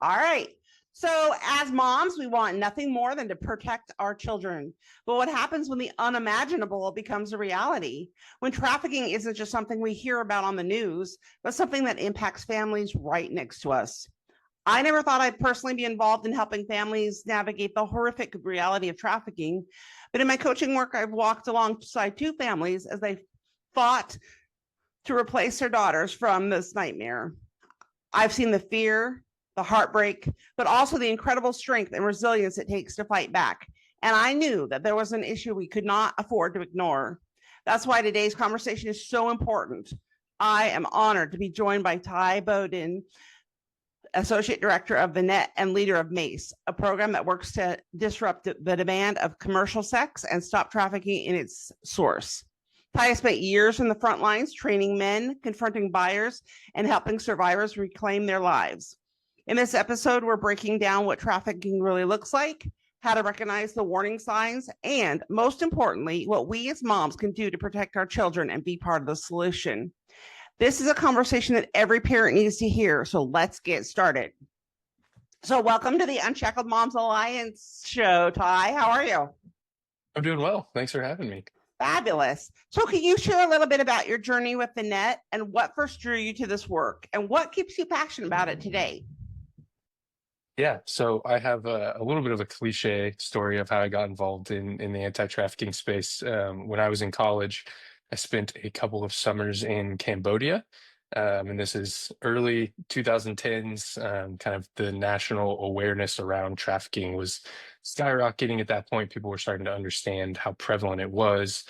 All right. So, as moms, we want nothing more than to protect our children. But what happens when the unimaginable becomes a reality? When trafficking isn't just something we hear about on the news, but something that impacts families right next to us? I never thought I'd personally be involved in helping families navigate the horrific reality of trafficking. But in my coaching work, I've walked alongside two families as they fought to replace their daughters from this nightmare. I've seen the fear, the heartbreak, but also the incredible strength and resilience it takes to fight back. And I knew that there was an issue we could not afford to ignore. That's why today's conversation is so important. I am honored to be joined by Ty Bowden, Associate Director of the Net and leader of MACE, a program that works to disrupt the demand of commercial sex and stop trafficking in its source. Ty spent years in the front lines training men, confronting buyers, and helping survivors reclaim their lives. In this episode, we're breaking down what trafficking really looks like, how to recognize the warning signs, and most importantly, what we as moms can do to protect our children and be part of the solution. This is a conversation that every parent needs to hear, so let's get started. So welcome to the Unshackled Moms Alliance show, Ty. How are you? I'm doing well. Thanks for having me. Fabulous. So can you share a little bit about your journey with the net and what first drew you to this work and what keeps you passionate about it today? Yeah, so I have a little bit of a cliche story of how I got involved in the anti-trafficking space. When I was in college, I spent a couple of summers in Cambodia, and this is early 2010s. Kind of the national awareness around trafficking was skyrocketing at that point. People were starting to understand how prevalent it was.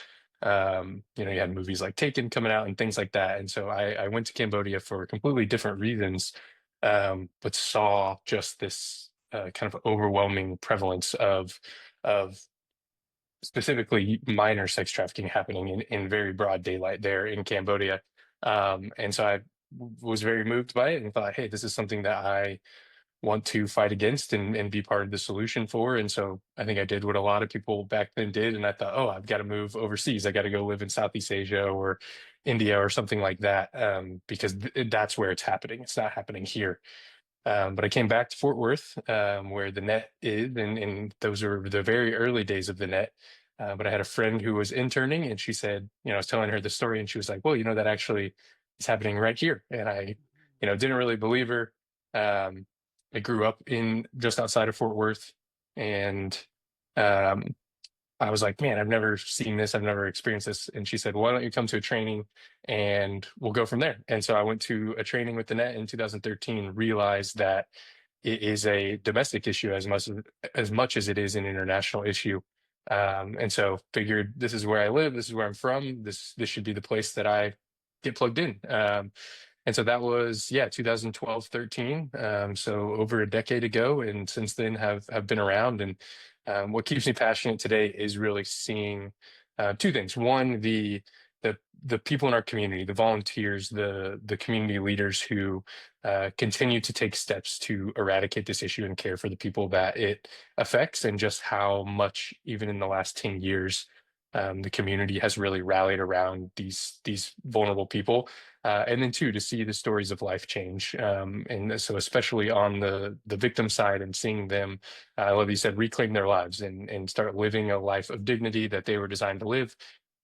You had movies like Taken coming out and things like that. And so I went to Cambodia for completely different reasons, but saw just this kind of overwhelming prevalence of specifically minor sex trafficking happening in very broad daylight there in Cambodia. And so I was very moved by it and thought, hey, this is something that I want to fight against and be part of the solution for. And so I think I did what a lot of people back then did. And I thought, oh, I've got to move overseas. I got to go live in Southeast Asia or India or something like that, because that's where it's happening. It's not happening here. But I came back to Fort Worth, where the net is, and those were the very early days of the net. But I had a friend who was interning, and she said, I was telling her the story, and she was like, well, that actually is happening right here. And I, didn't really believe her. I grew up in just outside of Fort Worth, and um, I was like, man, I've never seen this. I've never experienced this. And she said, why don't you come to a training and we'll go from there. And so I went to a training with the net in 2013, realized that it is a domestic issue as much as it is an international issue. And so figured this is where I live. This is where I'm from. This should be the place that I get plugged in. And so that was, 2012, 13. So over a decade ago. And since then have been around. And what keeps me passionate today is really seeing two things. One, the people in our community, the volunteers, the community leaders who continue to take steps to eradicate this issue and care for the people that it affects, and just how much, even in the last 10 years, the community has really rallied around these vulnerable people. And then two, to see the stories of life change. And so especially on the victim side, and seeing them, I love you said, reclaim their lives and start living a life of dignity that they were designed to live.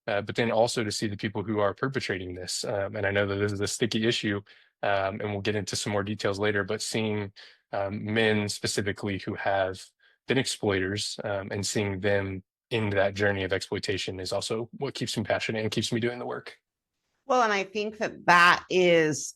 But then also to see the people who are perpetrating this. And I know that this is a sticky issue, and we'll get into some more details later, but seeing men specifically who have been exploiters, and seeing them in that journey of exploitation is also what keeps me passionate and keeps me doing the work. Well, and I think that is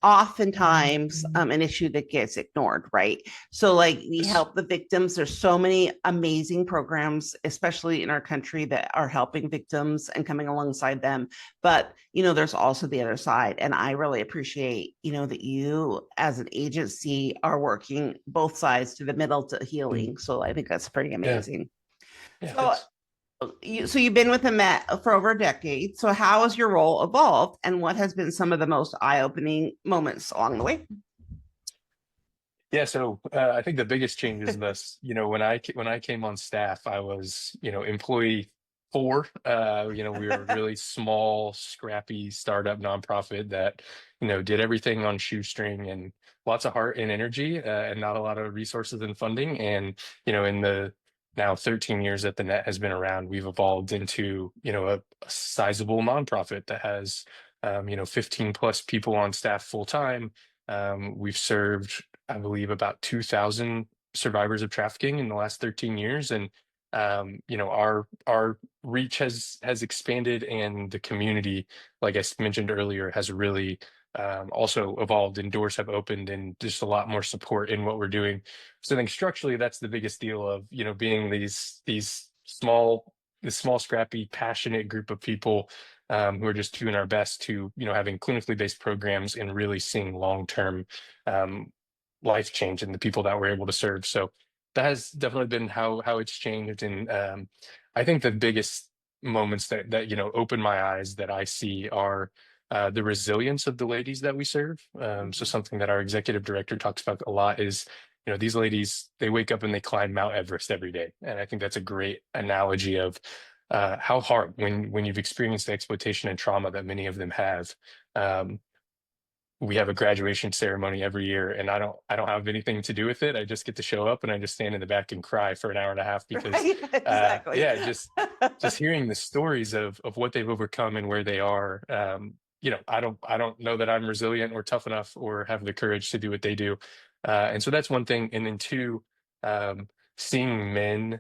oftentimes an issue that gets ignored, right? So, like, we help the victims. There's so many amazing programs, especially in our country, that are helping victims and coming alongside them. But, there's also the other side. And I really appreciate, that you as an agency are working both sides to the middle to healing. So I think that's pretty Yeah. amazing. Yeah, So thanks. you've been with the Met for over a decade. So how has your role evolved, and what has been some of the most eye-opening moments along the way? Yeah, so I think the biggest change is this. When I came on staff, I was employee four. We were a really small, scrappy startup nonprofit that did everything on shoestring and lots of heart and energy, and not a lot of resources and funding. And, in the now 13 years that the net has been around, we've evolved into, a sizable nonprofit that has, 15 plus people on staff full time. We've served, I believe, about 2,000 survivors of trafficking in the last 13 years. And, our reach has expanded, and the community, like I mentioned earlier, has really also evolved, and doors have opened, and just a lot more support in what we're doing. So I think structurally, that's the biggest deal of, being these small, scrappy, passionate group of people, who are just doing our best to, having clinically based programs and really seeing long-term um, life change in the people that we're able to serve. So that has definitely been how it's changed. And I think the biggest moments that open my eyes that I see are the resilience of the ladies that we serve. So Mhm. something that our executive director talks about a lot is, these ladies, they wake up and they climb Mount Everest every day. And I think that's a great analogy of how hard, when you've experienced the exploitation and trauma that many of them have. Um, we have a graduation ceremony every year, and I don't have anything to do with it. I just get to show up, and I just stand in the back and cry for an hour and a half because Right, exactly. yeah, just hearing the stories of what they've overcome and where they are. I don't know that I'm resilient or tough enough or have the courage to do what they do. And so that's one thing. And then two, seeing men,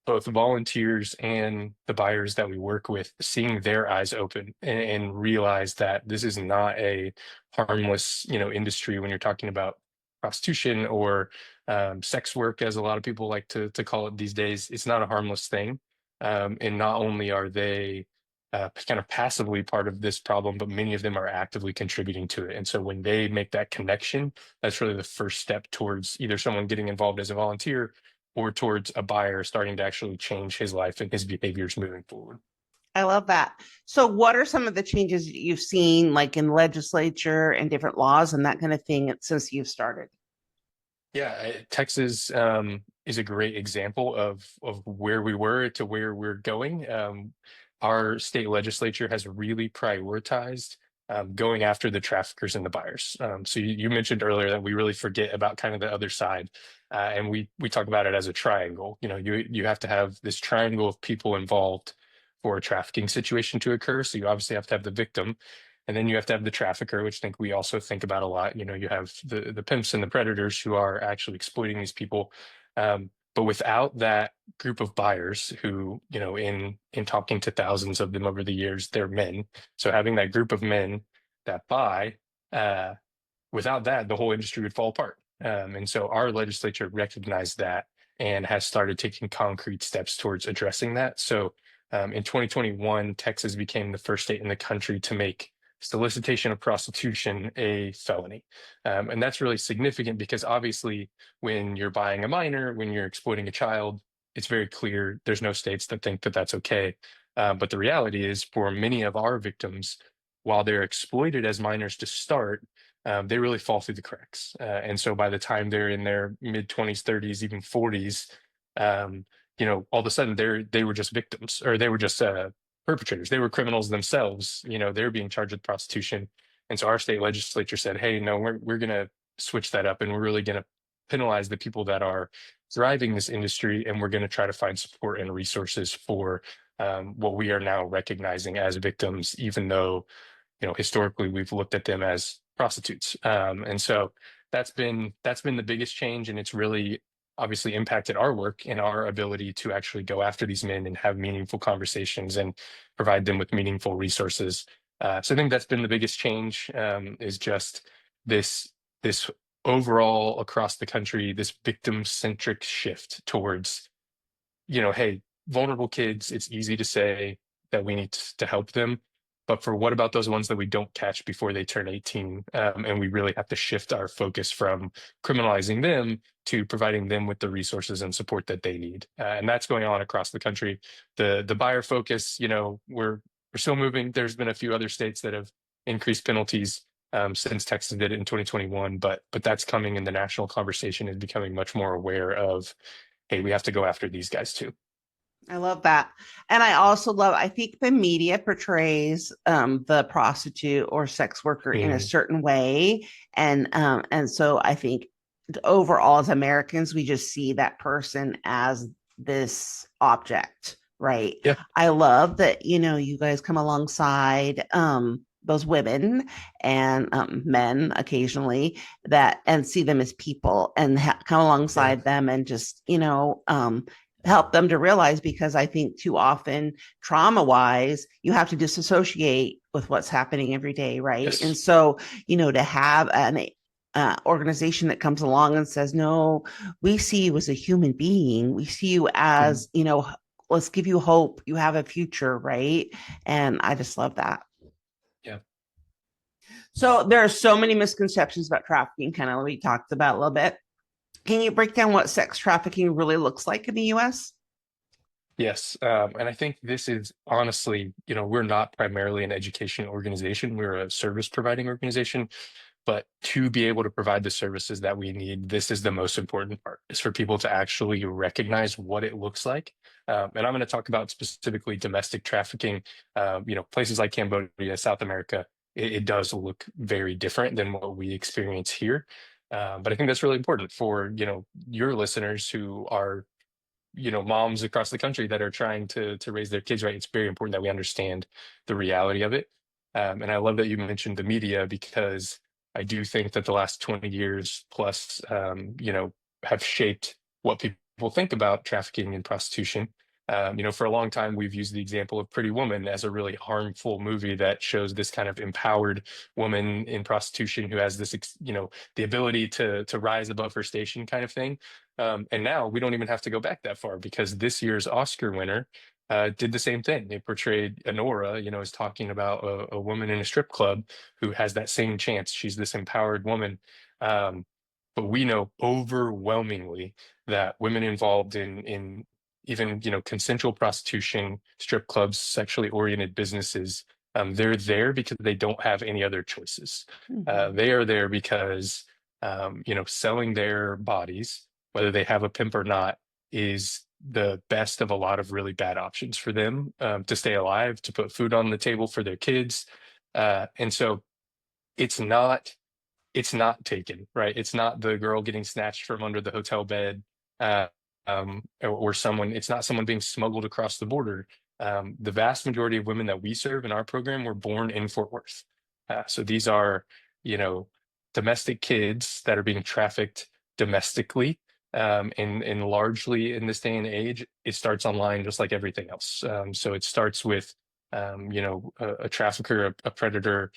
both volunteers and the buyers that we work with, seeing their eyes open, and realize that this is not a harmless, industry when you're talking about prostitution or sex work, as a lot of people like to call it these days. It's not a harmless thing. And not only are they kind of passively part of this problem, but many of them are actively contributing to it. And so when they make that connection, that's really the first step towards either someone getting involved as a volunteer or towards a buyer starting to actually change his life and his behaviors moving forward. I love that. So, what are some of the changes that you've seen, like in legislature and different laws and that kind of thing, since you've started? Yeah, Texas is a great example of where we were to where we're going. Our state legislature has really prioritized going after the traffickers and the buyers. So you mentioned earlier that we really forget about kind of the other side, and we talk about it as a triangle. You have to have this triangle of people involved for a trafficking situation to occur. So you obviously have to have the victim, and then you have to have the trafficker, which we also think about a lot. You have the pimps and the predators who are actually exploiting these people. But without that group of buyers who, in talking to thousands of them over the years, they're men. So having that group of men that buy, uh, without that, the whole industry would fall apart. And so our legislature recognized that and has started taking concrete steps towards addressing that. So in 2021, Texas became the first state in the country to make solicitation of prostitution a felony. And that's really significant because obviously, when you're buying a minor, when you're exploiting a child, it's very clear there's no states that think that that's okay. But the reality is, for many of our victims, while they're exploited as minors to start, they really fall through the cracks. And so by the time they're in their mid 20s, 30s, even 40s, all of a sudden they were just victims, or they were just perpetrators. They were criminals themselves. They were being charged with prostitution. And so our state legislature said, hey, no, we're going to switch that up, and we're really going to penalize the people that are driving this industry, and we're going to try to find support and resources for what we are now recognizing as victims, even though historically we've looked at them as prostitutes. And so that's been the biggest change, and it's really obviously impacted our work and our ability to actually go after these men and have meaningful conversations and provide them with meaningful resources. So I think that's been the biggest change, is just this overall across the country, this victim centric shift towards, hey, vulnerable kids, it's easy to say that we need to help them. But for what about those ones that we don't catch before they turn 18? And we really have to shift our focus from criminalizing them to providing them with the resources and support that they need. And that's going on across the country. The buyer focus, we're still moving. There's been a few other states that have increased penalties since Texas did it in 2021, but that's coming, and the national conversation is becoming much more aware of, hey, we have to go after these guys too. I love that. And I also love, I think the media portrays the prostitute or sex worker in a Mm, certain way. And so I think overall as Americans, we just see that person as this object, right? yeah. I love that, you guys come alongside those women and men occasionally that and see them as people and come Yeah. alongside them and just help them to realize, because I think too often trauma wise you have to disassociate with what's happening every day, right? And Yes. so to have an organization that comes along and says, no, we see you as a human being, we see you Mm, as, let's give you hope, you have a future, right? And I just love that. yeah. So there are so many misconceptions about trafficking, kind of we talked about a little bit. Can you break down what sex trafficking really looks like in the US? Yes, and I think this is honestly, we're not primarily an education organization. We're a service providing organization. But to be able to provide the services that we need, this is the most important part, is for people to actually recognize what it looks like. And I'm going to talk about specifically domestic trafficking. Places like Cambodia, South America, it does look very different than what we experience here. But I think that's really important for, your listeners who are moms across the country that are trying to raise their kids right. It's very important that we understand the reality of it. And I love that you mentioned the media, because I do think that the last 20 years plus have shaped what people think about trafficking and prostitution. For a long time we've used the example of Pretty Woman as a really harmful movie that shows this kind of empowered woman in prostitution who has this the ability to rise above her station kind of thing. And now we don't even have to go back that far, because this year's Oscar winner did the same thing. They portrayed Honora, as talking about a woman in a strip club who has that same chance. She's this empowered woman. Um, but we know overwhelmingly that women involved in even, consensual prostitution, strip clubs, sexually oriented businesses, they're there because they don't have any other choices. Mm-hmm. They are there because, selling their bodies, whether they have a pimp or not, is the best of a lot of really bad options for them, to stay alive, to put food on the table for their kids. And so it's not it's not taken, right? It's not the girl getting snatched from under the hotel bed, uh, or someone. It's not someone being smuggled across the border. The vast majority of women that we serve in our program were born in Fort Worth. So these are, you know, domestic kids that are being trafficked domestically. And largely in this day and age, it starts online just like everything else. So it starts with, a trafficker, a predator,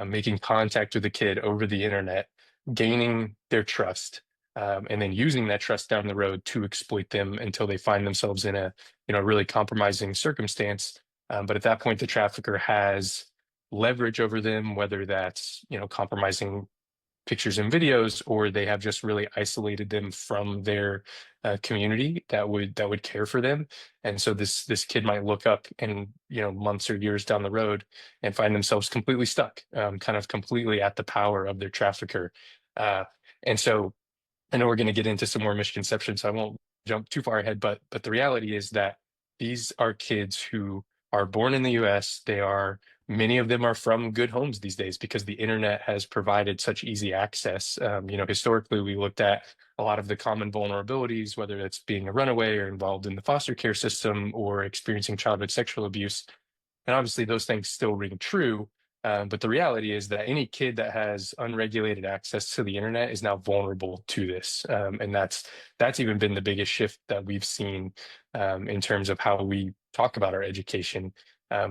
making contact with a kid over the internet, gaining their trust, and then using that trust down the road to exploit them until they find themselves in a really compromising circumstance. But at that point, the trafficker has leverage over them, whether that's compromising pictures and videos, or they have just really isolated them from their community that would care for them. And so this kid might look up and months or years down the road and find themselves completely stuck, kind of completely at the power of their trafficker. Uh, and so I know we're going to get into some more misconceptions, so I won't jump too far ahead, but the reality is that these are kids who are born in the US. Many of them are from good homes these days because the internet has provided such easy access. Historically, we looked at a lot of the common vulnerabilities, whether it's being a runaway or involved in the foster care system or experiencing childhood sexual abuse. And obviously, those things still ring true. But the reality is that any kid that has unregulated access to the internet is now vulnerable to this. And that's even been the biggest shift that we've seen, in terms of how we talk about our education.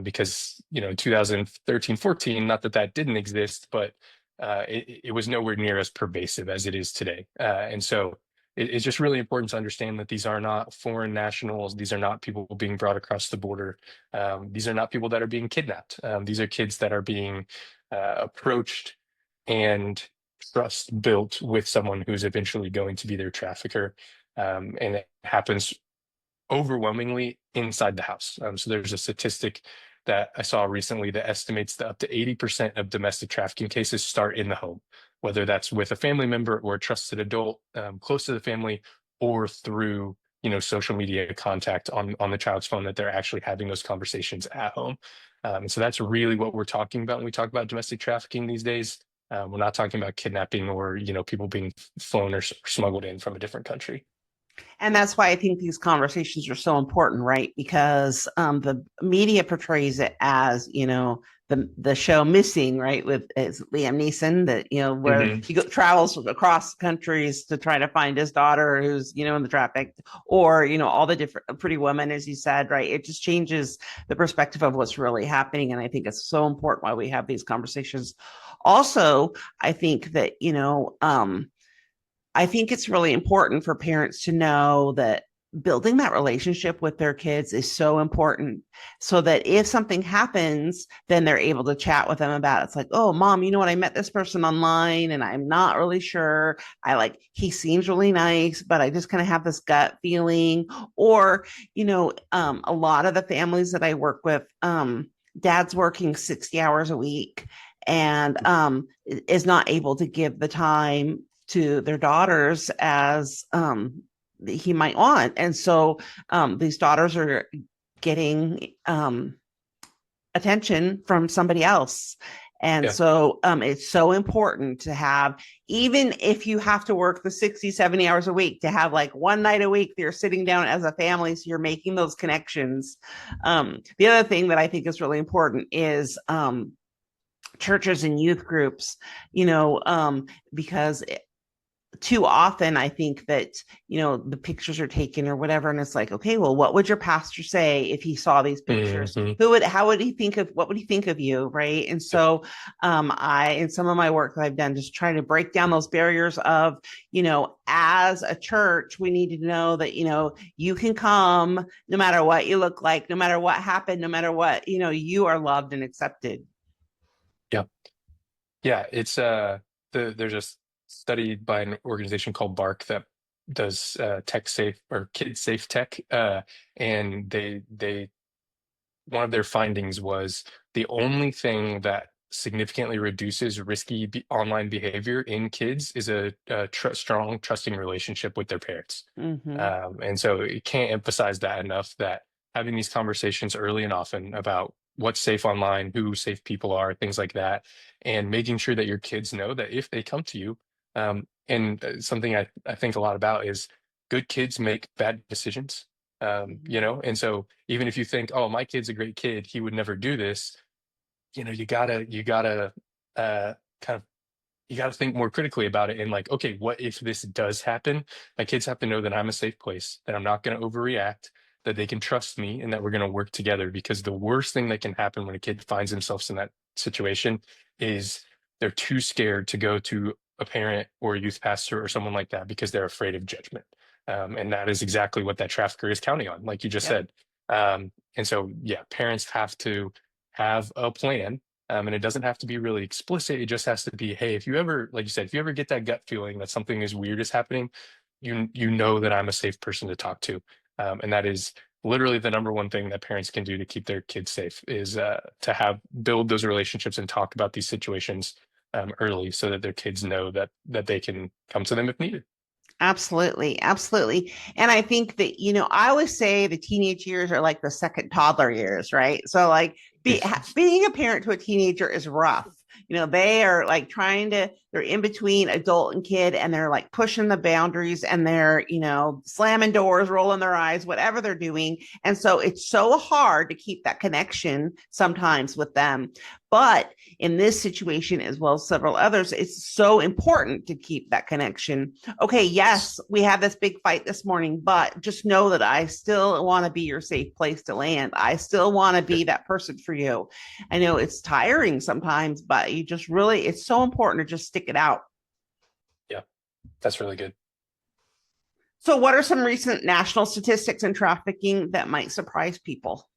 Because, 2013, 14, not that that didn't exist, but it was nowhere near as pervasive as it is today. And so it's just really important to understand that these are not foreign nationals. These are not people being brought across the border. These are not people that are being kidnapped. These are kids that are being approached and trust built with someone who's eventually going to be their trafficker. And it happens overwhelmingly inside the house. So there's a statistic that I saw recently that estimates that up to 80% of domestic trafficking cases start in the home, whether that's with a family member or a trusted adult, close to the family, or through social media contact on the child's phone, that they're actually having those conversations at home. And so that's really what we're talking about when we talk about domestic trafficking these days. We're not talking about kidnapping or people being flown or smuggled in from a different country. And that's why I think these conversations are so important, right? Because the media portrays it as, the show Missing, right, with Liam Neeson, that where Hmm. travels across countries to try to find his daughter who's in the traffic, or all the different Pretty Women, as you said, right? It just changes the perspective of what's really happening, and I think it's so important why we have these conversations. Also, I think that I think it's really important for parents to know that building that relationship with their kids is so important, so that if something happens, then they're able to chat with them about it. It's like, oh, mom, you know what? I met this person online and I'm not really sure. He seems really nice, but I just kind of have this gut feeling. Or, a lot of the families that I work with, dad's working 60 hours a week and is not able to give the time to their daughters as he might want. And so these daughters are getting attention from somebody else. And Yeah. so it's so important to have, even if you have to work the 60, 70 hours a week, to have like one night a week that you're sitting down as a family. So you're making those connections. The other thing that I think is really important is churches and youth groups, because too often I think that the pictures are taken or whatever, and it's like, okay, well, what would your pastor say if he saw these pictures? Hmm. How would he think of, what would he think of you, right? And so I, in some of my work that I've done, just trying to break down those barriers of, as a church, we need to know that you can come no matter what you look like, no matter what happened, no matter what, you are loved and accepted. Yeah. Yeah, it's there's a study by an organization called Bark that does tech safe or kid safe tech, and they one of their findings was the only thing that significantly reduces risky online behavior in kids is a strong, trusting relationship with their parents. Mm-hmm. And so you can't emphasize that enough, that having these conversations early and often about what's safe online, who safe people are, things like that, and making sure that your kids know that if they come to you, and something I think a lot about is good kids make bad decisions. And so even if you think, oh, my kid's a great kid, he would never do this, you gotta uh kind of you got to think more critically about it, and like, okay, what if this does happen? My kids have to know that I'm a safe place, that I'm not going to overreact, that they can trust me, and that we're going to work together. Because the worst thing that can happen when a kid finds themselves in that situation is they're too scared to go to a parent or a youth pastor or someone like that because they're afraid of judgment. And that is exactly what that trafficker is counting on, like you just Yep. said. And so, yeah, parents have to have a plan, and it doesn't have to be really explicit. It just has to be, hey, if you ever, like you said, if you ever get that gut feeling that something is weird is happening, you know that I'm a safe person to talk to. And that is literally the number one thing that parents can do to keep their kids safe, is to have build those relationships and talk about these situations early, so that their kids know that they can come to them if needed. Absolutely, absolutely. And I think that, I always say the teenage years are like the second toddler years, right? So like being a parent to a teenager is rough. They are like they're in between adult and kid, and they're like pushing the boundaries, and they're, slamming doors, rolling their eyes, whatever they're doing. And so it's so hard to keep that connection sometimes with them. But in this situation, as well as several others, it's so important to keep that connection. Okay, yes, we had this big fight this morning, but just know that I still want to be your safe place to land. I still want to be that person for you. I know it's tiring sometimes, but it's so important to just stick it out. Yeah, that's really good. So, what are some recent national statistics in trafficking that might surprise people?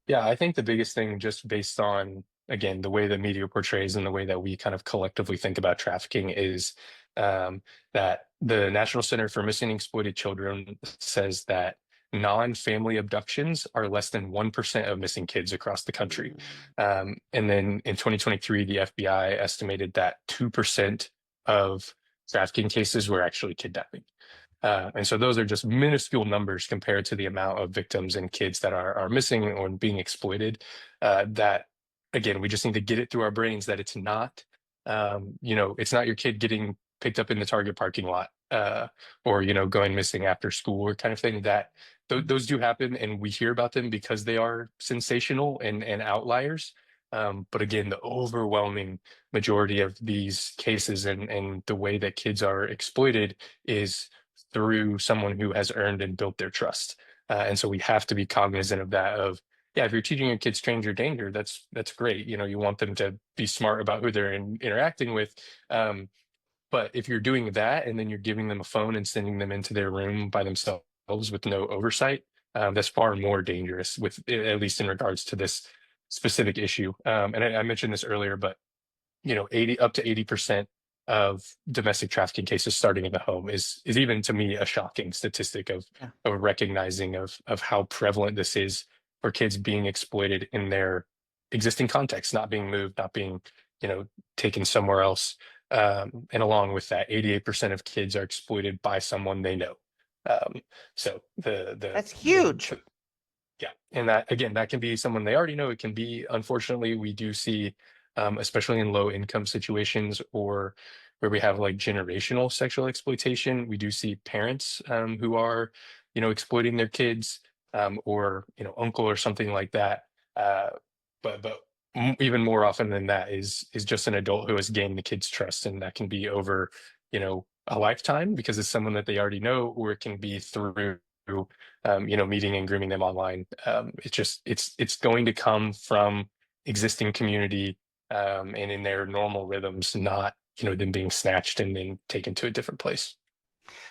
Yeah, I think the biggest thing, just based on, again, the way the media portrays and the way that we kind of collectively think about trafficking, is that the National Center for Missing and Exploited Children says that non-family abductions are less than 1% of missing kids across the country. And then in 2023, the FBI estimated that 2% of trafficking cases were actually kidnapping. And so those are just minuscule numbers compared to the amount of victims and kids that are missing or being exploited. That again, we just need to get it through our brains that it's not, it's not your kid getting picked up in the Target parking lot, or going missing after school or kind of thing. That those do happen, and we hear about them because they are sensational and outliers. But again, the overwhelming majority of these cases and the way that kids are exploited is through someone who has earned and built their trust. And so we have to be cognizant of that. Of yeah, if you're teaching your kids stranger danger, that's great. You want them to be smart about who they're interacting with. But if you're doing that and then you're giving them a phone and sending them into their room by themselves with no oversight, that's far more dangerous. With at least in regards to this specific issue. And I mentioned this earlier, but 80 up to 80% of domestic trafficking cases starting in the home is even to me a shocking statistic Yeah. of recognizing of how prevalent this is for kids being exploited in their existing context, not being moved, not being, taken somewhere else. And along with that, 88% of kids are exploited by someone they know. Um, so That's huge. yeah, and that again, that can be someone they already know. It can be, unfortunately, we do see, especially in low income situations or where we have like generational sexual exploitation, we do see parents who are, exploiting their kids, or uncle or something like that. Uh, but even more often than that is just an adult who has gained the kid's trust, and that can be over, a lifetime because it's someone that they already know, or it can be through meeting and grooming them online. It's going to come from existing community, and in their normal rhythms, not them being snatched and then taken to a different place.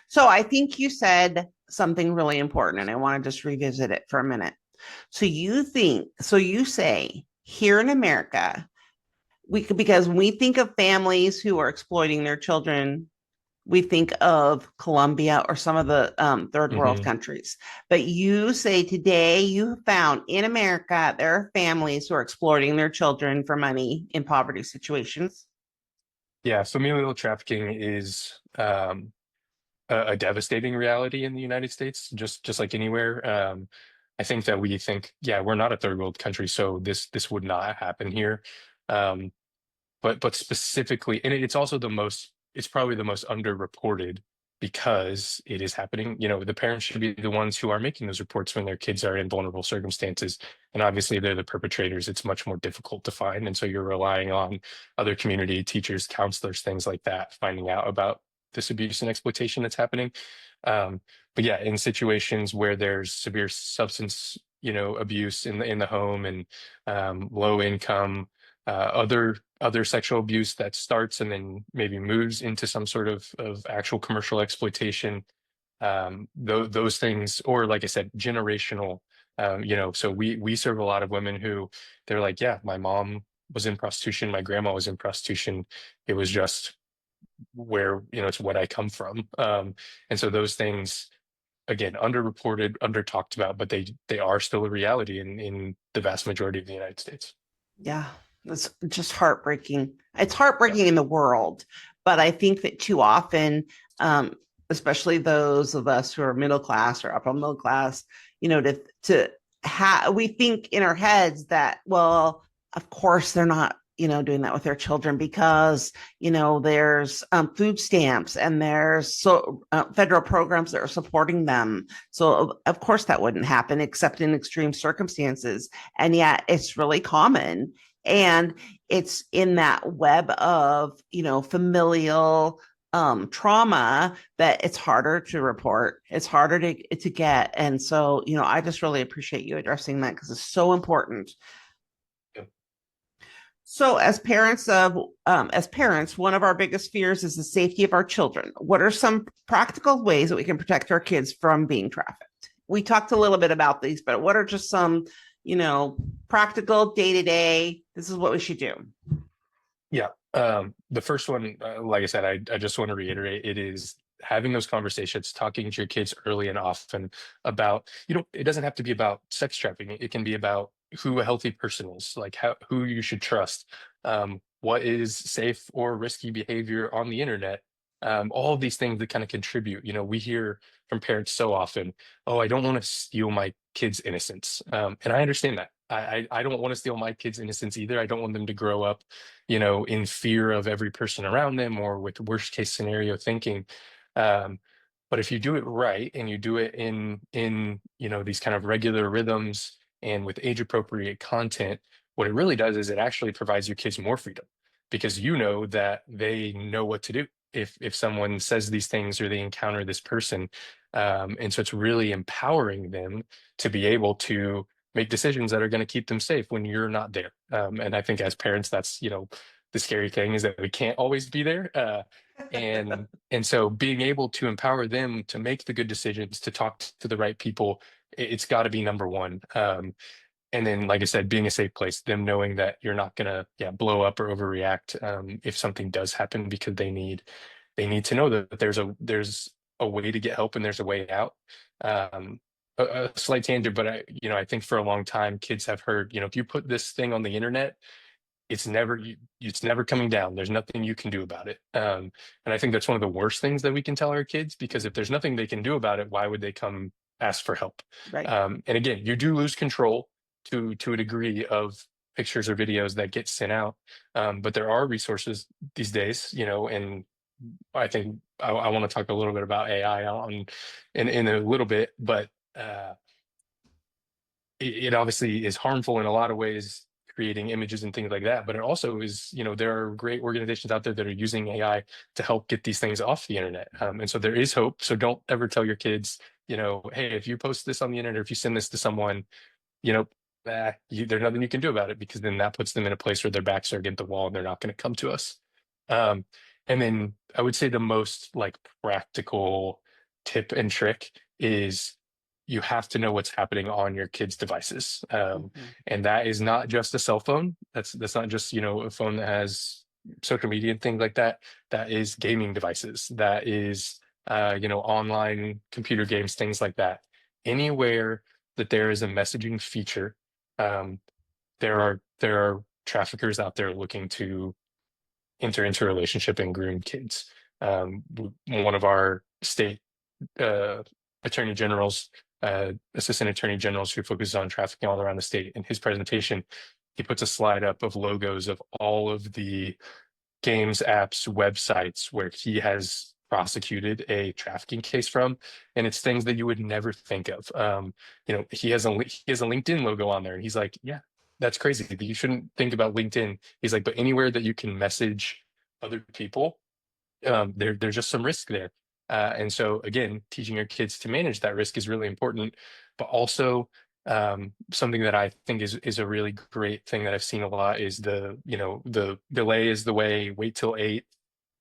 So I think you said something really important, and I want to just revisit it for a minute. So you say here in America, because when we think of families who are exploiting their children, we think of Colombia or some of the third world Hmm. countries. But you say today you have found in America there are families who are exploiting their children for money in poverty situations. Yeah, familial trafficking is a devastating reality in the United States, just like anywhere. I think that we think, yeah, we're not a third world country, so this would not happen here. Um, but specifically, and it's also it's probably the most underreported because it is happening. The parents should be the ones who are making those reports when their kids are in vulnerable circumstances, and obviously they're the perpetrators. It's much more difficult to find, and so you're relying on other community teachers, counselors, things like that, finding out about this abuse and exploitation that's happening. um, but yeah, in situations where there's severe substance abuse in the home, and low income, other sexual abuse that starts and then maybe moves into some sort of actual commercial exploitation. Those things, or like I said, generational. So we serve a lot of women who they're like, yeah, my mom was in prostitution, my grandma was in prostitution. It was just where it's what I come from. And so those things, again, underreported, under talked about, but they are still a reality in the vast majority of the United States. Yeah, it's just heartbreaking. It's Yeah. heartbreaking in the world, but I think that too often, um, especially those of us who are middle class or upper middle class, we think in our heads that, well, of course they're not, doing that with their children because, there's food stamps and there's federal programs that are supporting them. So of course that wouldn't happen except in extreme circumstances, and yet it's really common, and it's in that web of familial trauma that it's harder to report, it's harder to get. And so I just really appreciate you addressing that because it's so important. Yeah. So as parents, one of our biggest fears is the safety of our children. What are some practical ways that we can protect our kids from being trafficked? We talked a little bit about these, but what are just some, practical day to day? This is what we should do. Yeah. The first one, like I said, I just want to reiterate, it is having those conversations, talking to your kids early and often about, it doesn't have to be about sex trafficking. It can be about who a healthy person is, like who you should trust, what is safe or risky behavior on the internet, all of these things that kind of contribute. We hear from parents so often, oh, I don't want to steal my kid's innocence. And I understand that. I don't want to steal my kid's innocence either. I don't want them to grow up, in fear of every person around them or with worst case scenario thinking. Um, but if you do it right and you do it in these kind of regular rhythms and with age appropriate content, what it really does is it actually provides your kids more freedom because you know that they know what to do if someone says these things or they encounter this person. And so it's really empowering them to be able to make decisions that are going to keep them safe when you're not there. And I think as parents, that's, the scary thing is that we can't always be there. And so being able to empower them to make the good decisions, to talk to the right people, it's got to be number one. And then, like I said, being a safe place, them knowing that you're not gonna, blow up or overreact if something does happen, because they need to know that there's a way to get help and there's a way out. Um, a slight tangent, but I think for a long time, kids have heard, if you put this thing on the internet, it's never coming down. There's nothing you can do about it. And I think that's one of the worst things that we can tell our kids, because if there's nothing they can do about it, why would they come ask for help? Right. And again, you do lose control to a degree of pictures or videos that get sent out. But there are resources these days, and I think I want to talk a little bit about AI in a little bit, but uh, it obviously is harmful in a lot of ways, creating images and things like that. But it also is, there are great organizations out there that are using AI to help get these things off the internet. And so there is hope. So don't ever tell your kids, hey, if you post this on the internet, or if you send this to someone, you know, there's nothing you can do about it, because then that puts them in a place where their backs are against the wall and they're not going to come to us. Um, and then I would say the most like practical tip and trick is you have to know what's happening on your kids' devices. And that is not just a cell phone. That's not just, a phone that has social media and things like that. That is gaming devices. That is, online computer games, things like that. Anywhere that there is a messaging feature, um, there are traffickers out there looking to enter into a relationship and groom kids. One of our state uh, attorney generals, assistant attorney generals who focuses on trafficking all around the state, in his presentation, he puts a slide up of logos of all of the games, apps, websites where he has prosecuted a trafficking case from, and it's things that you would never think of. He has a LinkedIn logo on there, and he's like, yeah, that's crazy. You shouldn't think about LinkedIn. He's like, but anywhere that you can message other people, there's just some risk there. And so again, teaching your kids to manage that risk is really important, but also something that I think is a really great thing that I've seen a lot is the delay is the way, wait till 8,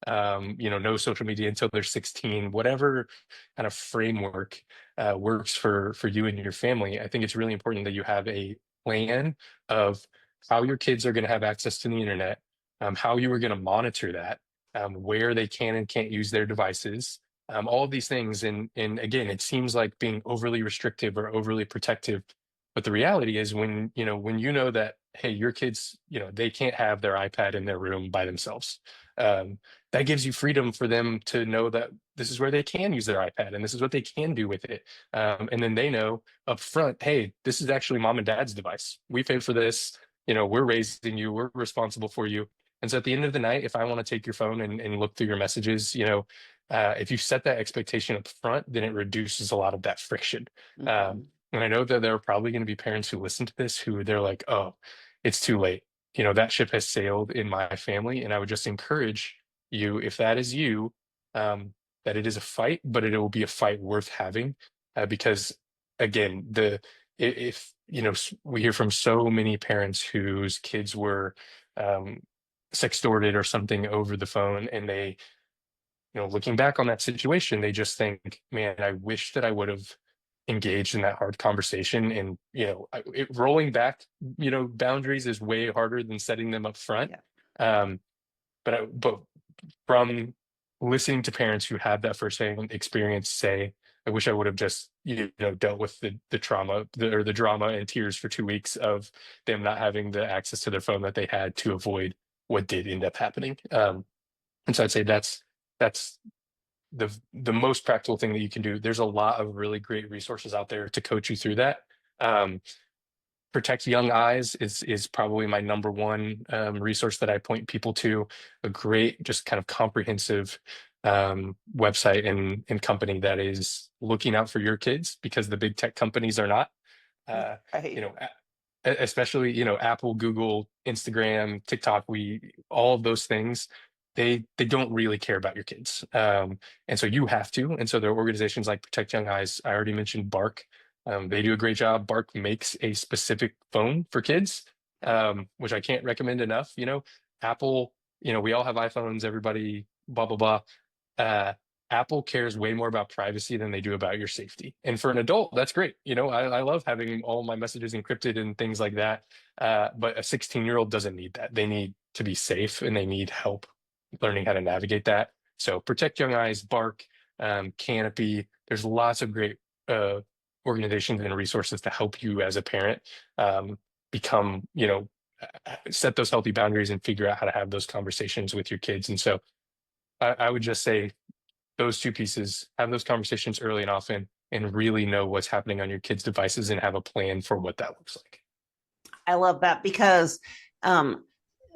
no social media until they're 16, whatever kind of framework works for you and your family. I think it's really important that you have a plan of how your kids are going to have access to the internet, how you are going to monitor that, where they can and can't use their devices, all of these things. And again, it seems like being overly restrictive or overly protective, but the reality is when you know that, hey, your kids, they can't have their iPad in their room by themselves. Um, that gives you freedom for them to know that this is where they can use their iPad and this is what they can do with it. And then they know up front, hey, this is actually mom and dad's device. We paid for this. We're raising you. We're responsible for you. And so at the end of the night, if I want to take your phone and look through your messages, if you set that expectation up front, then it reduces a lot of that friction. And I know that there are probably going to be parents who listen to this who they're like, oh, it's too late. That ship has sailed in my family. And I would just encourage you, if that is you, that it is a fight, but it will be a fight worth having. Because again, if we hear from so many parents whose kids were sextorted or something over the phone, and they, looking back on that situation, they just think, man, I wish that I would have engaged in that hard conversation. And rolling back boundaries is way harder than setting them up front. Yeah. But from listening to parents who have that firsthand experience, say, I wish I would have just dealt with the trauma or the drama and tears for 2 weeks of them not having the access to their phone that they had to avoid what did end up happening. And so I'd say that's the most practical thing that you can do. There's a lot of really great resources out there to coach you through that. Um, Protect Young Eyes is probably my number one resource that I point people to. A great, just kind of comprehensive website and company that is looking out for your kids because the big tech companies are not. Uh, you Right. know, especially Apple, Google, Instagram, TikTok, we all of those things. They don't really care about your kids, and so you have to. And so there are organizations like Protect Young Eyes. I already mentioned Bark. They do a great job. Bark makes a specific phone for kids, which I can't recommend enough. Apple. We all have iPhones. Everybody, blah blah blah. uh, Apple cares way more about privacy than they do about your safety. And for an adult, that's great. I love having all my messages encrypted and things like that. But a 16-year-old doesn't need that. They need to be safe and they need help learning how to navigate that. So Protect Young Eyes, Bark, Canopy, there's lots of great organizations and resources to help you as a parent become, set those healthy boundaries and figure out how to have those conversations with your kids. And so I would just say those two pieces, have those conversations early and often, and really know what's happening on your kids' devices and have a plan for what that looks like. I love that because um,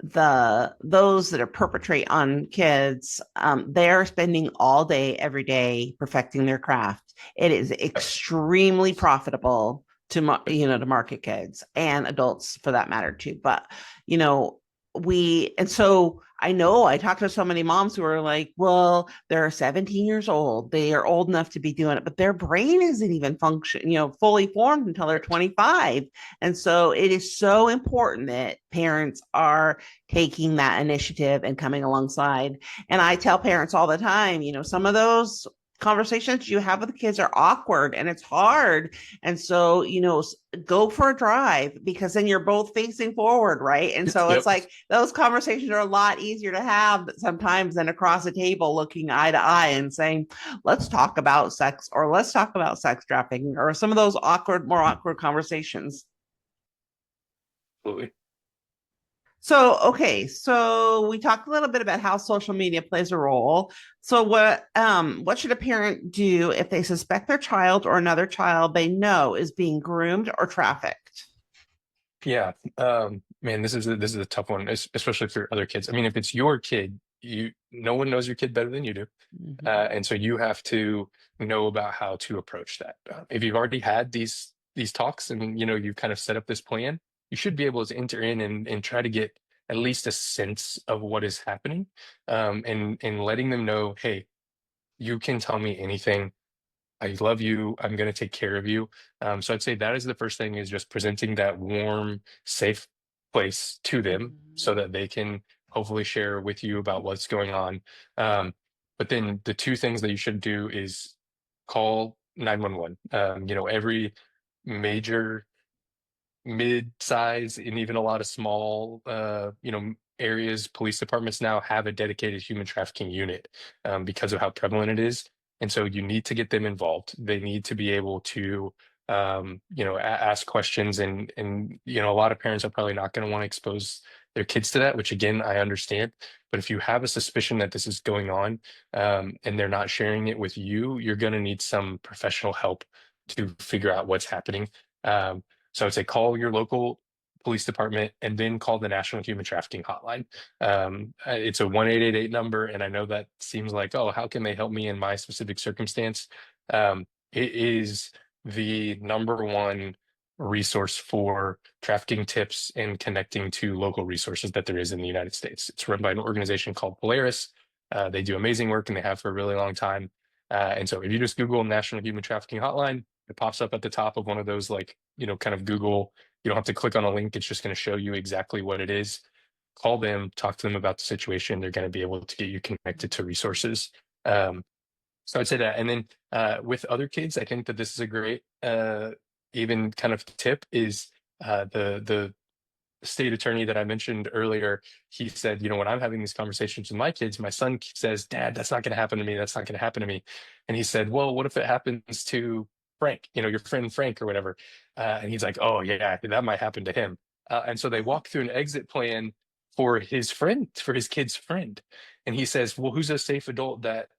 those that are perpetrate on kids, they're spending all day, every day perfecting their craft. It is Yep. extremely profitable to market kids and adults for that matter too. But you know, and so I know I talked to so many moms who are like, well, they're 17 years old. They are old enough to be doing it, but their brain isn't even fully formed until they're 25. And so it is so important that parents are taking that initiative and coming alongside. And I tell parents all the time, some of those conversations you have with the kids are awkward and it's hard. And so, go for a drive because then you're both facing forward, right? And so it's Yep. like those conversations are a lot easier to have sometimes than across a table looking eye to eye and saying, let's talk about sex or let's talk about sex trafficking or some of those more awkward conversations. Absolutely. So, okay, so we talked a little bit about how social media plays a role. So what should a parent do if they suspect their child or another child they know is being groomed or trafficked? Yeah. Man, this is a tough one, especially for other kids. I mean, if it's your kid, no one knows your kid better than you do. Mhm. And so you have to know about how to approach that. If you've already had these talks and you've kind of set up this plan, you should be able to enter in and try to get at least a sense of what is happening, and letting them know, hey, you can tell me anything. I love you. I'm going to take care of you. So I'd say that is the first thing, is just presenting that warm, safe place to them so Mhm. that they can hopefully share with you about what's going on. Um, but then the two things that you should do is call 911. Every major, mid-size, and even a lot of small areas, police departments now have a dedicated human trafficking unit, because of how prevalent it is. And so you need to get them involved. They need to be able to ask questions, and a lot of parents are probably not going to want to expose their kids to that, which again I understand. But if you have a suspicion that this is going on, and they're not sharing it with you, you're going to need some professional help to figure out what's happening. um, so I would say call your local police department and then call the National Human Trafficking Hotline. It's a 1-888 number, and I know that seems like, oh, how can they help me in my specific circumstance? It is the number one resource for trafficking tips and connecting to local resources that there is in the United States. It's run by an organization called Polaris. They do amazing work and they have for a really long time. And so if you just Google National Human Trafficking Hotline, it pops up at the top of one of those, like, kind of Google. You don't have to click on a link. It's just going to show you exactly what it is. Call them, talk to them about the situation. They're going to be able to get you connected to resources. Um, so I'd say that. And then with other kids, I think that this is a great, even kind of tip, is the state attorney that I mentioned earlier. He said, when I'm having these conversations with my kids, my son says, Dad, that's not going to happen to me. That's not going to happen to me. And he said, well, what if it happens to Frank, your friend Frank or whatever? And he's like, oh, yeah, that might happen to him. And so they walk through an exit plan for his friend, for his kid's friend. And he says, well, who's a safe adult that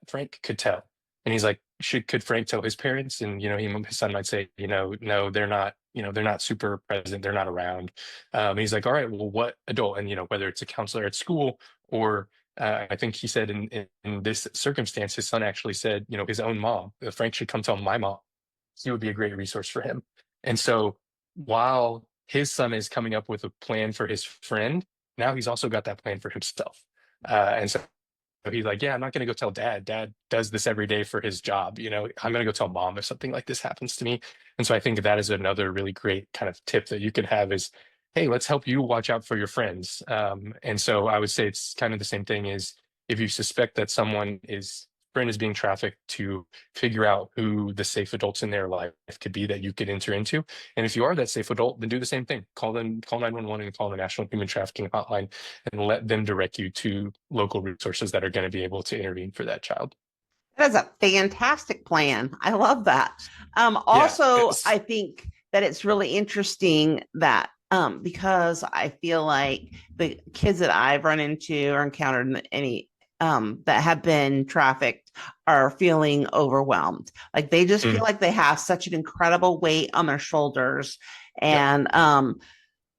Frank could tell? And he's like, could Frank tell his parents? And his son might say, no, they're not, they're not super present, they're not around. And he's like, all right, well, what adult? And whether it's a counselor at school or I think he said in this circumstance, his son actually said, his own mom, Frank should come tell my mom. He would be a great resource for him. And so while his son is coming up with a plan for his friend, now he's also got that plan for himself. And so he's like, yeah, I'm not going to go tell dad. Dad does this every day for his job. I'm going to go tell mom if something like this happens to me. And so I think that is another really great kind of tip that you can have is, hey, let's help you watch out for your friends. And so I would say it's kind of the same thing is if you suspect that friend is being trafficked, to figure out who the safe adults in their life could be that you could enter into. And if you are that safe adult, then do the same thing. Call 911 and call the National Human Trafficking Hotline and let them direct you to local resources that are going to be able to intervene for that child. That is a fantastic plan. I love that. Yeah, Also, I think that it's really interesting that because I feel like the kids that I've run into or encountered in any that have been trafficked are feeling overwhelmed. Like they just feel mm, like they have such an incredible weight on their shoulders. yep. And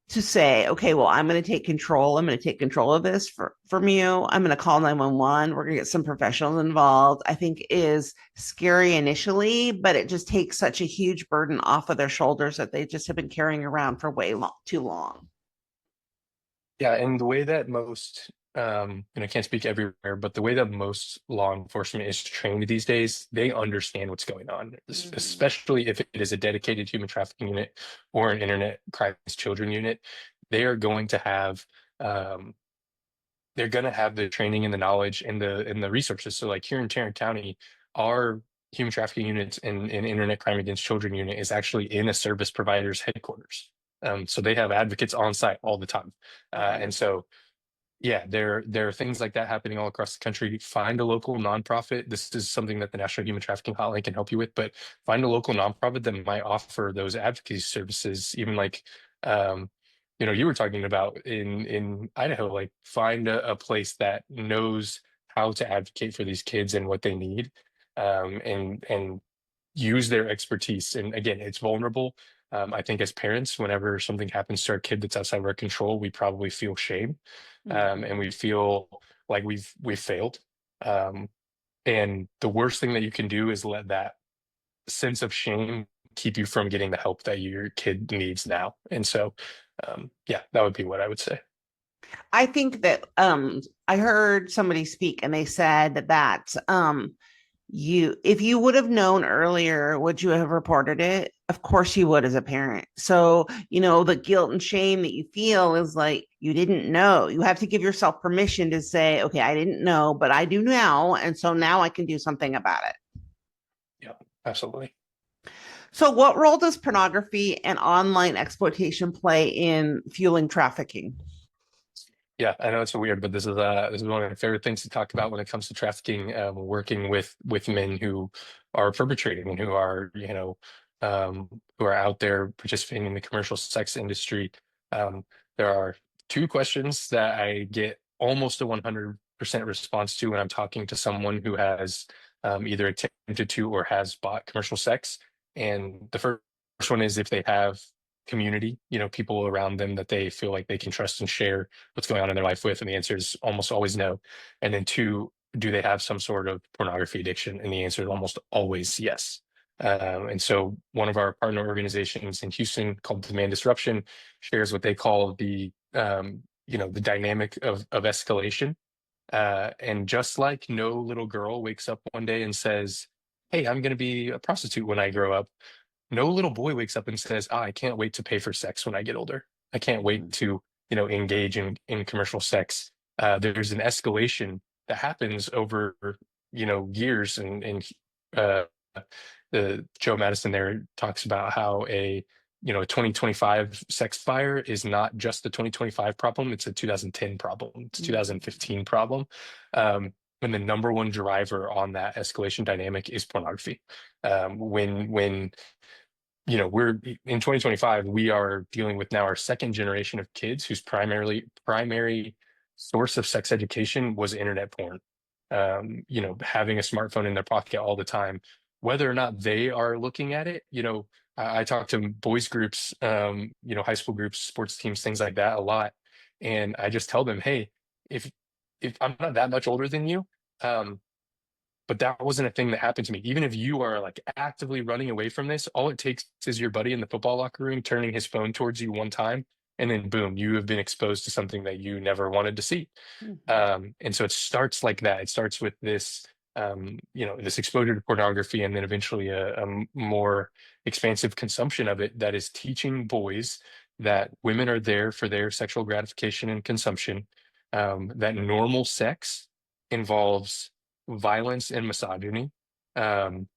to say, okay, well, I'm going to take control. I'm going to take control of this from you. I'm going to call 911. We're going to get some professionals involved. I think is scary initially, but it just takes such a huge burden off of their shoulders that they just have been carrying around for too long. Yeah, and the way that and I can't speak everywhere, but the way that most law enforcement is trained these days, they understand what's going on, Mm-hmm. especially if it is a dedicated human trafficking unit or an internet crimes children unit. They are going to have um, they're going to have the training and the knowledge and the resources. So like here in Tarrant County, our human trafficking units and internet crime against children unit is actually in a service provider's headquarters. So they have advocates on site all the time. And Okay. so yeah, there are things like that happening all across the country. Find a local nonprofit. This is something that the National Human Trafficking Hotline can help you with, but find a local nonprofit that might offer those advocacy services, even like you were talking about in Idaho, like find a place that knows how to advocate for these kids and what they need, and use their expertise. And again, it's vulnerable. I think as parents, whenever something happens to our kid that's outside of our control, we probably feel shame, and Mm-hmm. we feel like we've failed. Um, and the worst thing that you can do is let that sense of shame keep you from getting the help that your kid needs now. And so, yeah, that would be what I would say. I think that I heard somebody speak and they said that you if you would have known earlier, would you have reported it? Of course you would as a parent. So, the guilt and shame that you feel is like you didn't know. You have to give yourself permission to say, okay, I didn't know, but I do now. And so now I can do something about it. Yeah, absolutely. So, what role does pornography and online exploitation play in fueling trafficking? Yeah, I know it's weird, but this is one of my favorite things to talk about when it comes to trafficking. Working with men who are perpetrating and who are out there participating in the commercial sex industry. Um, there are two questions that I get almost a 100% response to when I'm talking to someone who has either attempted to or has bought commercial sex. And the first one is if they have community, people around them that they feel like they can trust and share what's going on in their life with? And the answer is almost always no. And then two, do they have some sort of pornography addiction? And the answer is almost always yes. And so one of our partner organizations in Houston called Demand Disruption shares what they call the dynamic of escalation. And just like no little girl wakes up one day and says, hey, I'm going to be a prostitute when I grow up, no little boy wakes up and says, I can't wait to pay for sex when I get older. I can't wait to, engage in commercial sex. There's an escalation that happens over, years. And uh, the Joe Madison there talks about how a 2025 sex buyer is not just the 2025 problem. It's a 2010 problem. It's a Mm-hmm. 2015 problem. And the number one driver on that escalation dynamic is pornography. When we're in 2025, we are dealing with now our second generation of kids whose primary source of sex education was internet porn. Having a smartphone in their pocket all the time, whether or not they are looking at it. I talk to boys groups, high school groups, sports teams, things like that a lot, and I just tell them, hey, if I'm not that much older than you, um, but that wasn't a thing that happened to me. Even if you are like actively running away from this, all it takes is your buddy in the football locker room turning his phone towards you one time, and then boom, you have been exposed to something that you never wanted to see. Mhm. And so it starts like that. It starts with this exposure to pornography, and then eventually a more expansive consumption of it that is teaching boys that women are there for their sexual gratification and consumption, that normal sex involves violence and misogyny. And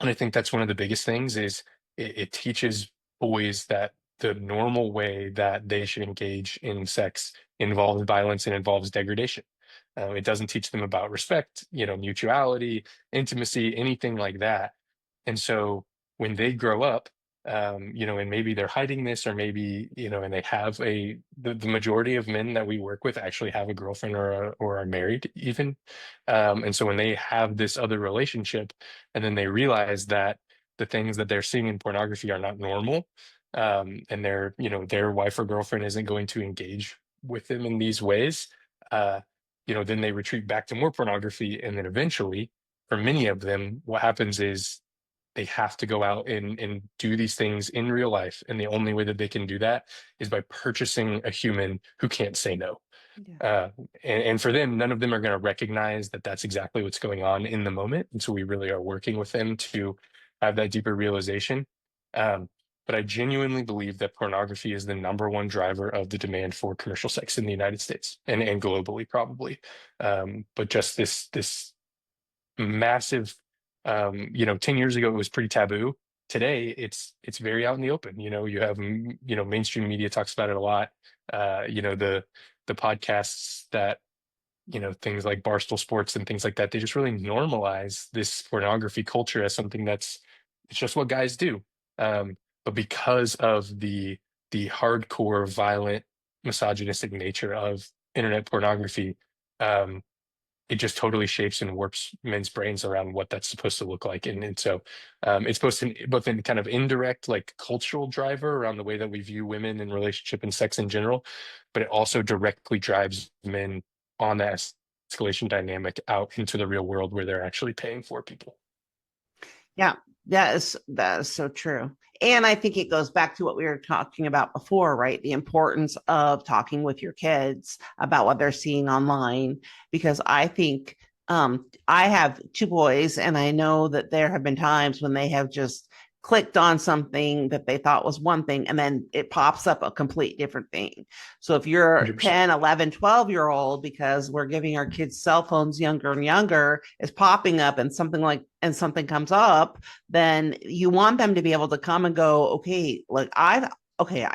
I think that's one of the biggest things is it teaches boys that the normal way that they should engage in sex involves violence and involves degradation. It doesn't teach them about respect, mutuality, intimacy, anything like that. And so when they grow up, and maybe they're hiding this, or maybe, and they have the majority of men that we work with actually have a girlfriend or are married even. And so when they have this other relationship, and then they realize that the things that they're seeing in pornography are not normal, and their wife or girlfriend isn't going to engage with them in these ways, then they retreat back to more pornography. And then eventually, for many of them, what happens is they have to go out and do these things in real life. And the only way that they can do that is by purchasing a human who can't say no. Yeah. Uh, and for them, none of them are going to recognize that that's exactly what's going on in the moment. And so we really are working with them to have that deeper realization. Um, but I genuinely believe that pornography is the number one driver of the demand for commercial sex in the United States and globally, probably. But just this massive, 10 years ago, it was pretty taboo. Today, it's very out in the open. You have, mainstream media talks about it a lot. The podcasts that, things like Barstool Sports and things like that, they just really normalize this pornography culture as something it's just what guys do. But because of the hardcore, violent, misogynistic nature of internet pornography, um, it just totally shapes and warps men's brains around what that's supposed to look like. And so it's both in kind of indirect, like cultural driver around the way that we view women and relationship and sex in general, but it also directly drives men on that escalation dynamic out into the real world where they're actually paying for people. Yeah, that is so true. And I think it goes back to what we were talking about before, right? The importance of talking with your kids about what they're seeing online. Because I think I have two boys, and I know that there have been times when they have just clicked on something that they thought was one thing, and then it pops up a complete different thing. So if you're 100%. 10, 11, 12-year old, because we're giving our kids cell phones younger and younger, is popping up and something comes up, then you want them to be able to come and go, okay, like I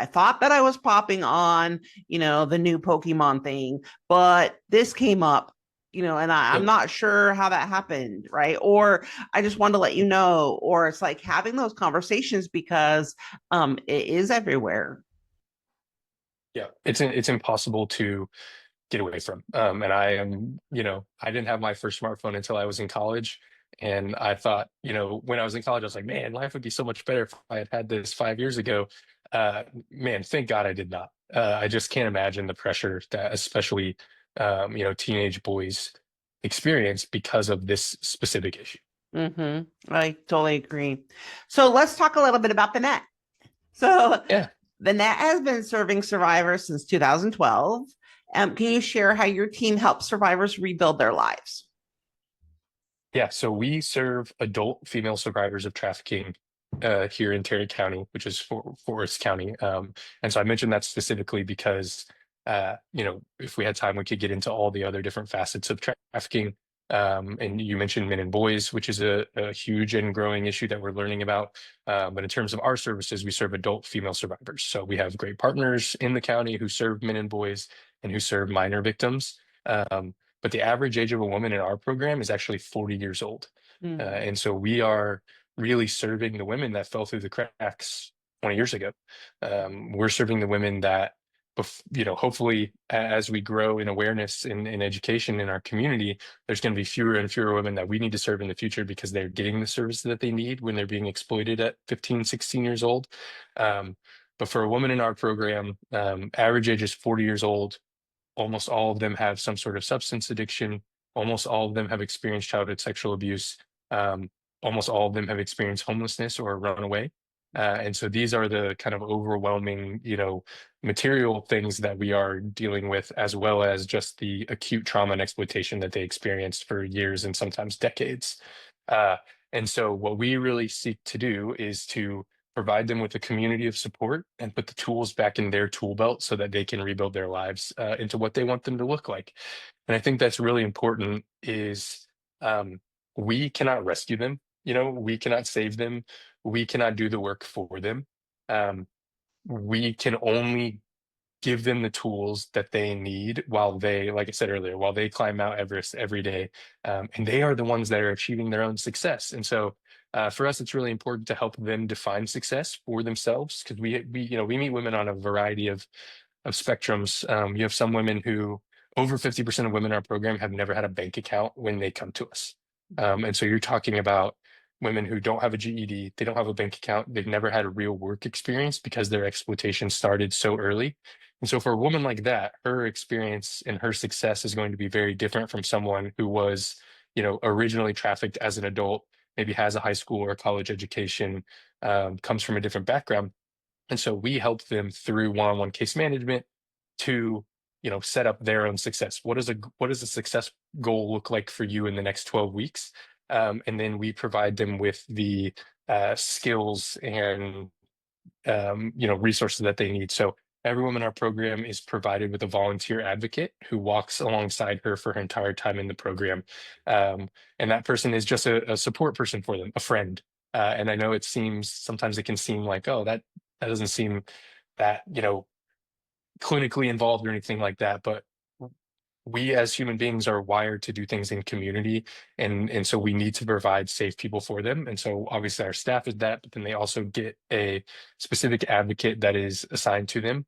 thought that I was popping on, the new Pokemon thing, but this came up, and I'm Yep. not sure how that happened, right? Or I just wanted to let you know, or it's like having those conversations because it is everywhere. Yeah. It's impossible to get away from. And I didn't have my first smartphone until I was in college. And I thought, when I was in college, I was like, man, life would be so much better if I had had this 5 years ago. Man, thank God I did not. I just can't imagine the pressure that especially, teenage boys experience because of this specific issue. I totally agree. So let's talk a little bit about the net. So Yeah. the net has been serving survivors since 2012. Can you share how your team helps survivors rebuild their lives? Yeah, so we serve adult female survivors of trafficking here in Terry County, which is Forest County. And so I mentioned that specifically because, if we had time, we could get into all the other different facets of trafficking. And you mentioned men and boys, which is a huge and growing issue that we're learning about. But in terms of our services, we serve adult female survivors. So we have great partners in the county who serve men and boys and who serve minor victims. But the average age of a woman in our program is actually 40 years old. Mm. And so we are really serving the women that fell through the cracks 20 years ago. We're serving the women that hopefully as we grow in awareness in education in our community, there's going to be fewer and fewer women that we need to serve in the future because they're getting the service that they need when they're being exploited at 15, 16 years old. But for a woman in our program, average age is 40 years old. Almost all of them have some sort of substance addiction. Almost all of them have experienced childhood sexual abuse. Um, Almost all of them have experienced homelessness or run away. And so these are the kind of overwhelming, material things that we are dealing with, as well as just the acute trauma and exploitation that they experienced for years and sometimes decades. Uh, and so what we really seek to do is to provide them with a community of support and put the tools back in their tool belt so that they can rebuild their lives into what they want them to look like. And I think that's really important is um, we cannot rescue them. We cannot save them. We cannot do the work for them. Um, we can only give them the tools that they need while they, like I said earlier, while they climb Mount Everest every day. And they are the ones that are achieving their own success. And so for us, it's really important to help them define success for themselves because we meet women on a variety of spectrums. You have some women who over 50% of women in our program have never had a bank account when they come to us. And so you're talking about women who don't have a GED, they don't have a bank account, they've never had a real work experience because their exploitation started so early. And so for a woman like that, her experience and her success is going to be very different from someone who was, originally trafficked as an adult, maybe has a high school or college education, comes from a different background. And so we help them through one-on-one case management to, set up their own success. What does a success goal look like for you in the next 12 weeks? And then we provide them with the skills and resources that they need. So everyone in our program is provided with a volunteer advocate who walks alongside her for her entire time in the program. And that person is just a support person for them, a friend. And I know sometimes it can seem like, oh, that doesn't seem that, clinically involved or anything like that. But we as human beings are wired to do things in community, and so we need to provide safe people for them. And so obviously our staff is that, but then they also get a specific advocate that is assigned to them.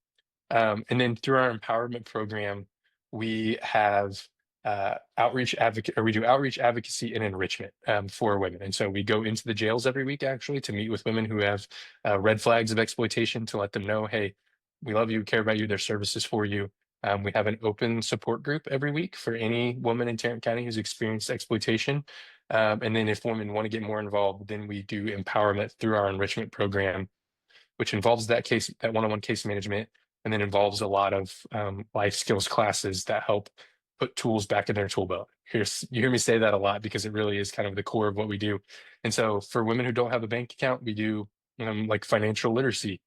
And then through our empowerment program, we have we do outreach, advocacy, and enrichment for women. And so we go into the jails every week actually to meet with women who have red flags of exploitation to let them know, hey, we love you, care about you, there's services for you. We have an open support group every week for any woman in Tarrant County who's experienced exploitation. And then if women want to get more involved, then we do empowerment through our enrichment program, which involves that one-on-one case management, and then involves a lot of life skills classes that help put tools back in their tool belt. You hear me say that a lot because it really is kind of the core of what we do. And so for women who don't have a bank account, we do like financial literacy.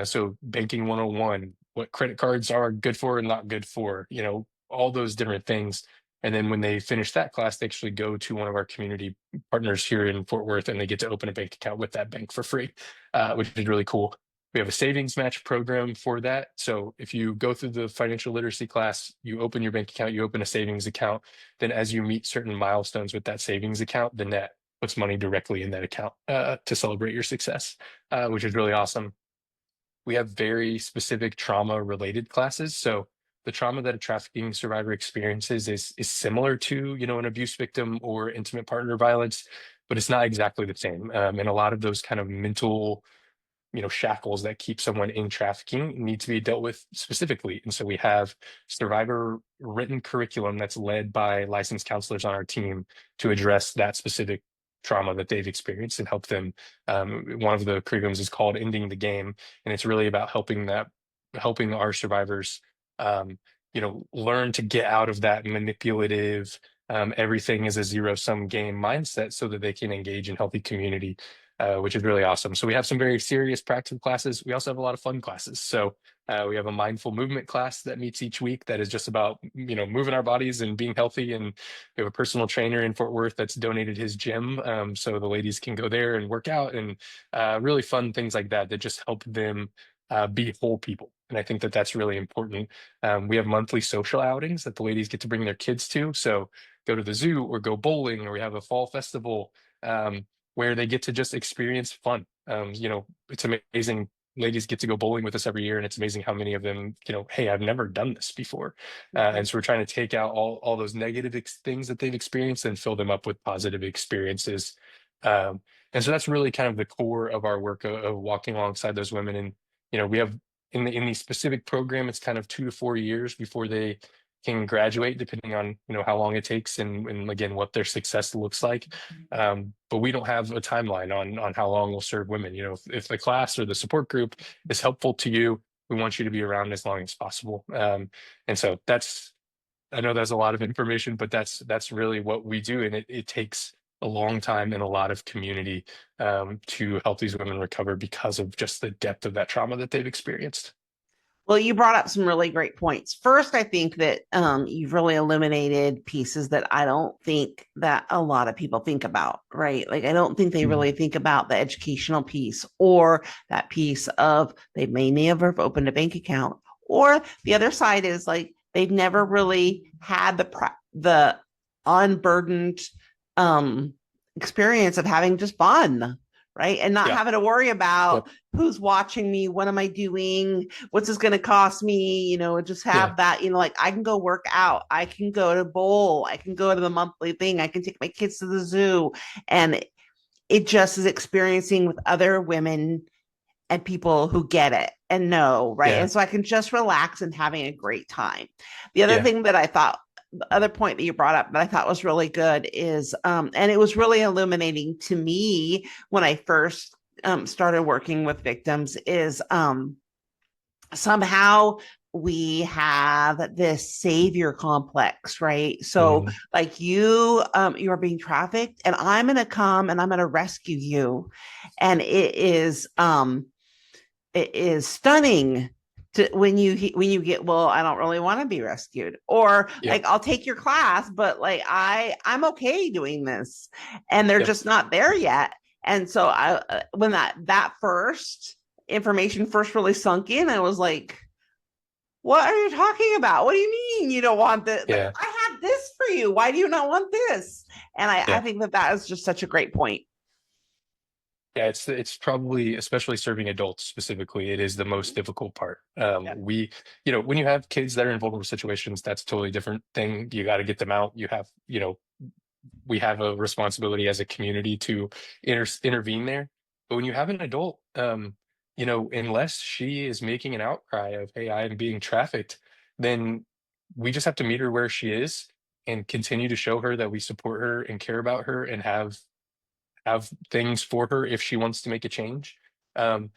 So banking 101, what credit cards are good for and not good for, all those different things. And then when they finish that class, they actually go to one of our community partners here in Fort Worth and they get to open a bank account with that bank for free, which is really cool. We have a savings match program for that. So if you go through the financial literacy class, you open your bank account, you open a savings account, then as you meet certain milestones with that savings account, then that puts money directly in that account to celebrate your success, which is really awesome. We have very specific trauma related classes. So the trauma that a trafficking survivor experiences is similar to, an abuse victim or intimate partner violence, but it's not exactly the same. And a lot of those kind of mental shackles that keep someone in trafficking need to be dealt with specifically. And so we have survivor written curriculum that's led by licensed counselors on our team to address that specific trauma that they've experienced and help them. One of the curriculums is called Ending the Game, and it's really about helping our survivors, learn to get out of that manipulative, everything is a zero-sum game mindset so that they can engage in healthy community, which is really awesome. So we have some very serious practical classes. We also have a lot of fun classes. So we have a mindful movement class that meets each week that is just about, moving our bodies and being healthy. And we have a personal trainer in Fort Worth that's donated his gym. So the ladies can go there and work out and really fun things like that just help them be whole people. And I think that that's really important. We have monthly social outings that the ladies get to bring their kids to. So go to the zoo or go bowling, or we have a fall festival where they get to just experience fun. It's amazing ladies get to go bowling with us every year, and it's amazing how many of them, hey, I've never done this before. Mhm. And so we're trying to take out all those negative things that they've experienced and fill them up with positive experiences. Um, and so that's really kind of the core of our work of walking alongside those women. And we have in the specific program, it's kind of 2 to 4 years before they can graduate, depending on how long it takes and again what their success looks like. But we don't have a timeline on how long we'll serve women. If the class or the support group is helpful to you, we want you to be around as long as possible. And so I know that's a lot of information, but that's really what we do, and it takes a long time and a lot of community to help these women recover because of just the depth of that trauma that they've experienced. Well, you brought up some really great points. First, I think that you've really illuminated pieces that I don't think that a lot of people think about, right? Like, I don't think they Mhm. really think about the educational piece or that piece of they may never have opened a bank account. Or the other side is like they've never really had the unburdened um, experience of having just fun, right? And not Yeah. having to worry Yep. about who's watching me, what am I doing, what's this going to cost me, just Yeah. have that, like I can go work out, I can go to bowl, I can go to the monthly thing, I can take my kids to the zoo. And it just is experiencing with other women and people who get it and know, right? Yeah. And so I can just relax and having a great time. The other Yeah. thing that I thought, the other point that you brought up that I thought was really good is, and it was really illuminating to me when I first started working with victims, is somehow we have this savior complex, right? So Mhm. like you're being trafficked and I'm going to come and I'm going to rescue you. And it is stunning to when you get, well, I don't really want to be rescued, or Yep. like I'll take your class, but like I'm okay doing this, and they're Yep. just not there yet. And so I when that first information first really sunk in, I was like, what are you talking about? What do you mean you don't want this? Like, Yeah. I have this for you. Why do you not want this? And I Yeah. think that is just such a great point. Yeah, it's probably, especially serving adults specifically, it is the most difficult part. Yeah. When you have kids that are in vulnerable situations, that's a totally different thing. You got to get them out. We have a responsibility as a community to intervene there. But when you have an adult, unless she is making an outcry of, hey, I am being trafficked, then we just have to meet her where she is and continue to show her that we support her and care about her and have things for her if she wants to make a change. Um,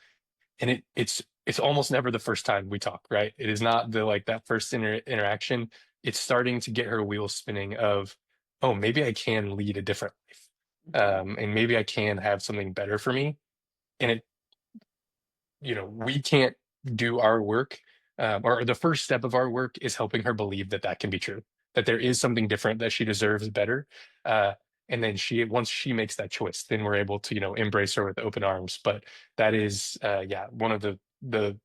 and it's almost never the first time we talk, right? It is not the like that first interaction. It's starting to get her wheels spinning of, oh, maybe I can lead a different life. And maybe I can have something better for me. And we can't do our work, or the first step of our work is helping her believe that that can be true, that there is something different, that she deserves better. Uh, and then once she makes that choice, then we're able to, embrace her with open arms. But that is, yeah, one of the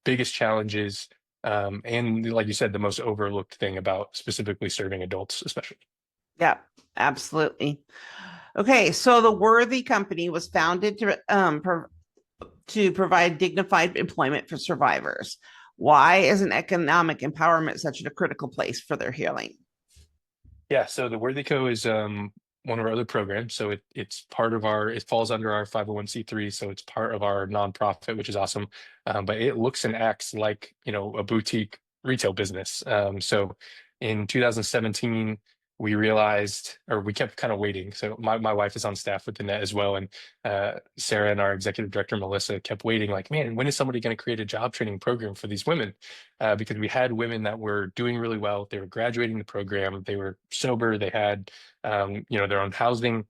biggest challenges, and like you said, the most overlooked thing about specifically serving adults, especially. Yeah, absolutely. Okay, so the Worthy Company was founded to provide dignified employment for survivors. Why is an economic empowerment such a critical place for their healing? Yeah, so the Worthy Co is one of our other programs. So it's part of it falls under our 501(c)(3), so it's part of our nonprofit, which is awesome. But it looks and acts like, a boutique retail business. So in 2017, we realized, or we kept kind of waiting. So my wife is on staff with the net as well. And Sarah and our executive director, Melissa, kept waiting, like, man, when is somebody going to create a job training program for these women? Because we had women that were doing really well. They were graduating the program. They were sober. They had, their own housing.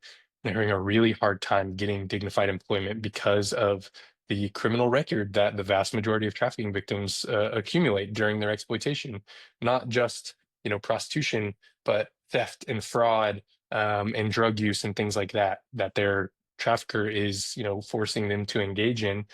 They're having a really hard time getting dignified employment because of the criminal record that the vast majority of trafficking victims accumulate during their exploitation, not just, prostitution, but theft and fraud, and drug use and things like that, that their trafficker is, forcing them to engage in.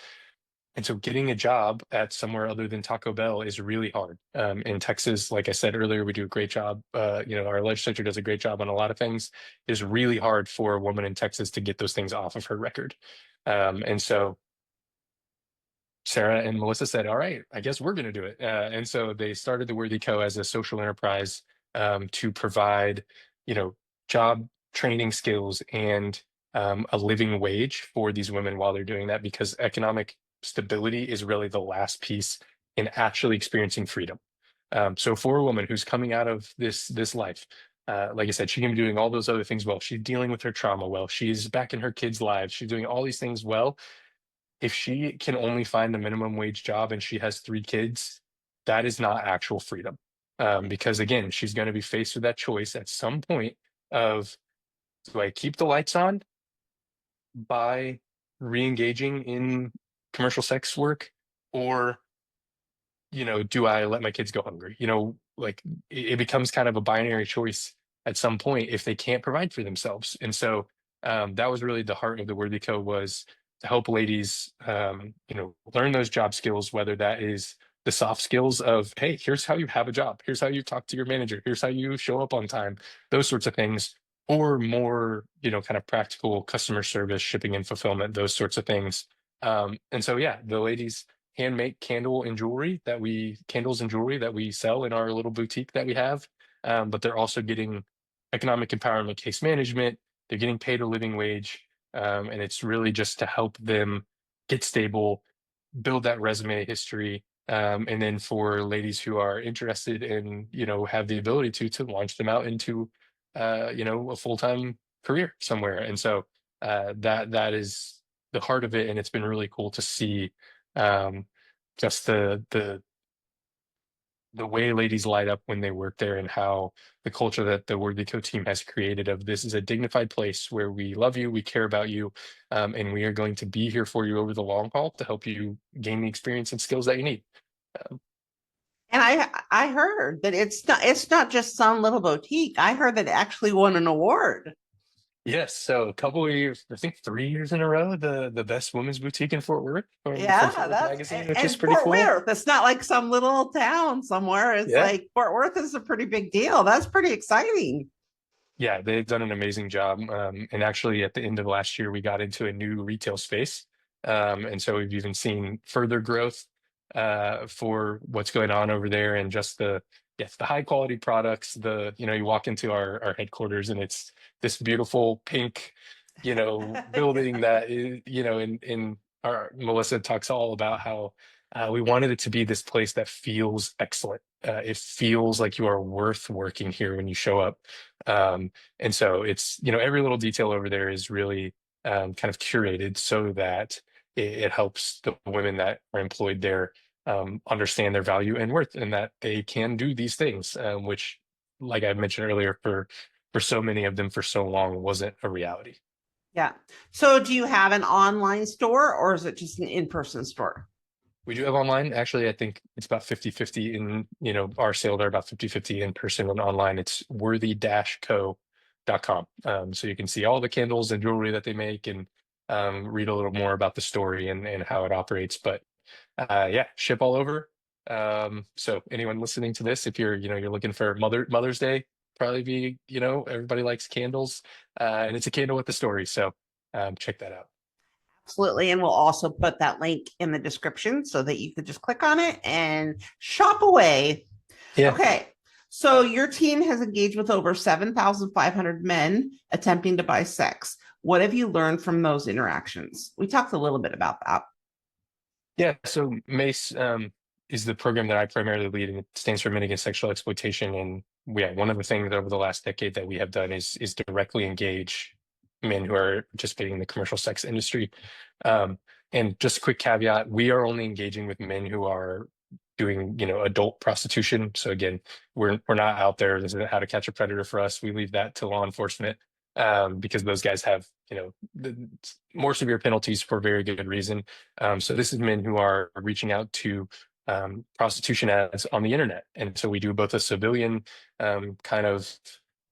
And so getting a job at somewhere other than Taco Bell is really hard. In Texas, like I said earlier, we do a great job. Our legislature does a great job on a lot of things. It's really hard for a woman in Texas to get those things off of her record. And so Sarah and Melissa said, "All right, I guess we're going to do it." And so they started the Worthy Co. as a social enterprise to provide, you know, job training skills and a living wage for these women while they're doing that, because economic stability is really the last piece in actually experiencing freedom. So for a woman who's coming out of this life, like I said, she can be doing all those other things well. She's dealing with her trauma well. She's back in her kids' lives. She's doing all these things well. If she can only find a minimum wage job and she has three kids, that is not actual freedom. Because again, she's going to be faced with that choice at some point of, do I keep the lights on by re-engaging in commercial sex work, or do I let my kids go hungry? Like it becomes kind of a binary choice at some point if they can't provide for themselves. And so that was really the heart of the Worthy Co, was to help ladies, learn those job skills, whether that is the soft skills of, hey, here's how you have a job, here's how you talk to your manager, here's how you show up on time, those sorts of things, or more, kind of practical customer service, shipping and fulfillment, those sorts of things. And so, yeah, the ladies hand make candles and jewelry that we sell in our little boutique that we have. But they're also getting economic empowerment, case management. They're getting paid a living wage. And it's really just to help them get stable, build that resume history. And then for ladies who are interested and, have the ability to launch them out into, a full-time career somewhere. And so that is the heart of it. And it's been really cool to see um, just the way ladies light up when they work there, and how the culture that the Worthy Co team has created of, this is a dignified place where we love you, we care about you, and we are going to be here for you over the long haul to help you gain the experience and skills that you need. And I heard that it's not just some little boutique. I heard that it actually won an award. Yes, so a couple of years, I think 3 years in a row, the best women's boutique in Fort Worth from Yeah, Fort Worth that's Magazine, which is and pretty Fort cool. Worth. It's not like some little town somewhere. It's Yeah. like Fort Worth is a pretty big deal. That's pretty exciting. Yeah, they've done an amazing job. And actually, at the end of last year, we got into a new retail space. And so we've even seen further growth for what's going on over there, and just yes, the high quality products. You walk into our headquarters and it's this beautiful pink, building that is, in our Melissa talks all about how we wanted it to be this place that feels excellent. It feels like you are worth working here when you show up. And so it's, every little detail over there is really kind of curated so that it helps the women that are employed there understand their value and worth, and that they can do these things, which, like I mentioned earlier, for so many of them for so long wasn't a reality. Yeah. So do you have an online store or is it just an in-person store? We do have online. Actually, I think it's about 50-50 in, our sales are about 50-50 in person and online. It's worthy-co.com. So you can see all the candles and jewelry that they make, and read a little more about the story and how it operates. But yeah, ship all over. So anyone listening to this, if you're looking for Mother's Day, probably be, everybody likes candles, and it's a candle with the story. So check that out. Absolutely. And we'll also put that link in the description so that you could just click on it and shop away. Yeah. Okay. So your team has engaged with over 7,500 men attempting to buy sex. What have you learned from those interactions? We talked a little bit about that. Yeah, so MACE is the program that I primarily lead, and it stands for Men Against Sexual Exploitation. And yeah, one of the things over the last decade that we have done is directly engage men who are participating in the commercial sex industry. And just a quick caveat, we are only engaging with men who are doing, adult prostitution. So again, we're not out there. This isn't How to Catch a Predator for us. We leave that to law enforcement, because those guys have, more severe penalties for very good reason. So this is men who are reaching out to prostitution ads on the internet. And so we do both a civilian kind of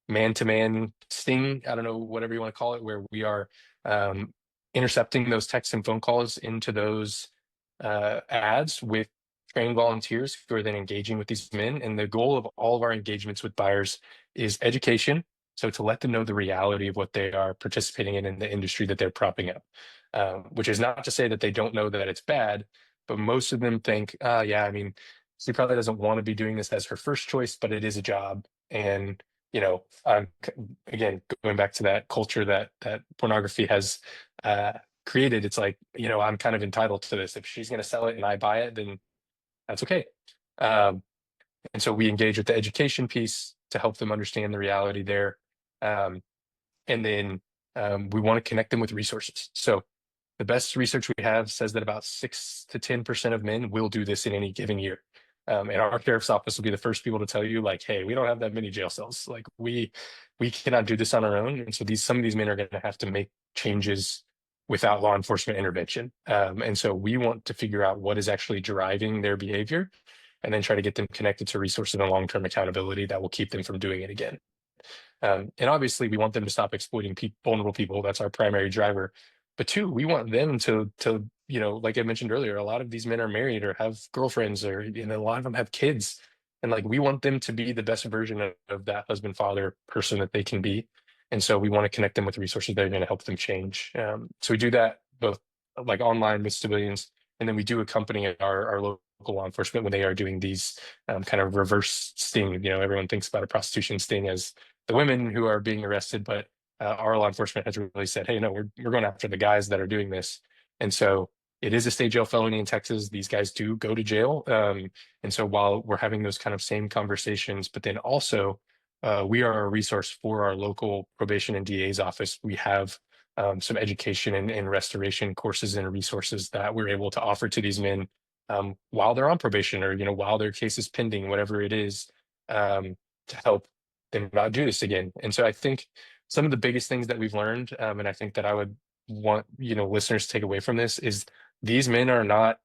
man-to-man sting, I don't know, whatever you want to call it, where we are intercepting those texts and phone calls into those ads with trained volunteers who are then engaging with these men. And the goal of all of our engagements with buyers is education. So to let them know the reality of what they are participating in the industry that they're propping up, which is not to say that they don't know that it's bad, but most of them think, yeah, I mean, she probably doesn't want to be doing this as her first choice, but it is a job. And, I'm again going back to that culture that pornography has uh, created. It's like, I'm kind of entitled to this. If she's going to sell it and I buy it, then that's okay. Um, and so we engage with the education piece to help them understand the reality there. Um, and then we want to connect them with resources. So the best research we have says that about 6 to 10% of men will do this in any given year. And our sheriff's office will be the first people to tell you, like, hey, we don't have that many jail cells. Like we cannot do this on our own. And so some of these men are going to have to make changes without law enforcement intervention. And so we want to figure out what is actually driving their behavior and then try to get them connected to resources and long-term accountability that will keep them from doing it again. And obviously, we want them to stop exploiting vulnerable people. That's our primary driver. But two, we want them to like I mentioned earlier, a lot of these men are married or have girlfriends, or a lot of them have kids, and like we want them to be the best version of that husband, father, person that they can be. And so we want to connect them with resources that are going to help them change. So we do that both like online with civilians, and then we do accompany our local law enforcement when they are doing these kind of reverse sting. Everyone thinks about a prostitution sting as the women who are being arrested, but our law enforcement has really said, hey, no, we're going after the guys that are doing this. And so it is a state jail felony in Texas. These guys do go to jail. And so while we're having those kind of same conversations, but then also we are a resource for our local probation and DA's office. We have some education and restoration courses and resources that we're able to offer to these men while they're on probation, or while their case is pending, whatever it is, to help them not do this again. And so I think some of the biggest things that we've learned, and I think that I would want listeners to take away from this, is these men are not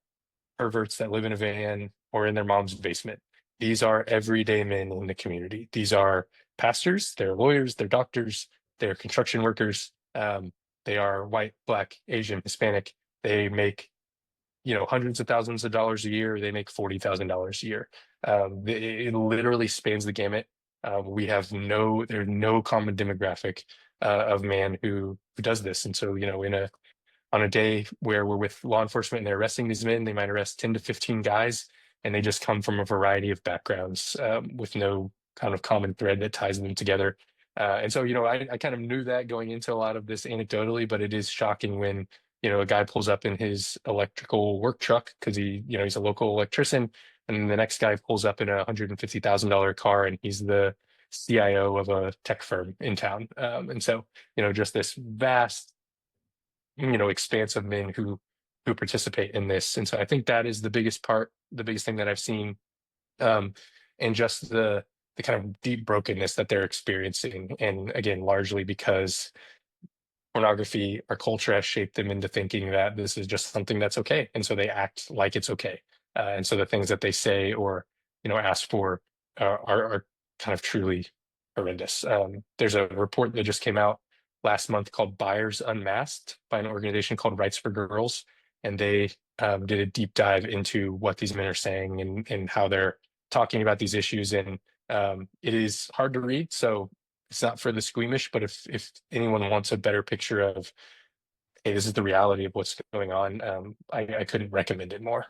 perverts that live in a van or in their mom's basement. These are everyday men in the community. These are pastors, they're lawyers, they're doctors, they're construction workers. They are white, black, Asian, Hispanic. They make hundreds of thousands of dollars a year. They make $40,000 a year. It literally spans the gamut. There's no common demographic of man who does this. And so, on a day where we're with law enforcement and they're arresting these men, they might arrest 10 to 15 guys, and they just come from a variety of backgrounds with no kind of common thread that ties them together. And so, I kind of knew that going into a lot of this anecdotally, but it is shocking when, a guy pulls up in his electrical work truck because he's a local electrician, and then the next guy pulls up in a $150,000 car and he's the CIO of a tech firm in town. And so, just this vast expanse of men who participate in this. And so I think that is the biggest thing that I've seen, and just the kind of deep brokenness that they're experiencing. And again, largely because pornography, our culture has shaped them into thinking that this is just something that's okay, and so they act like it's okay. And so the things that they say or ask for are kind of truly horrendous. There's a report that just came out last month called Buyers Unmasked by an organization called Rights for Girls, and they did a deep dive into what these men are saying and how they're talking about these issues. And it is hard to read, so it's not for the squeamish, but if anyone wants a better picture of, hey, this is the reality of what's going on, I couldn't recommend it more.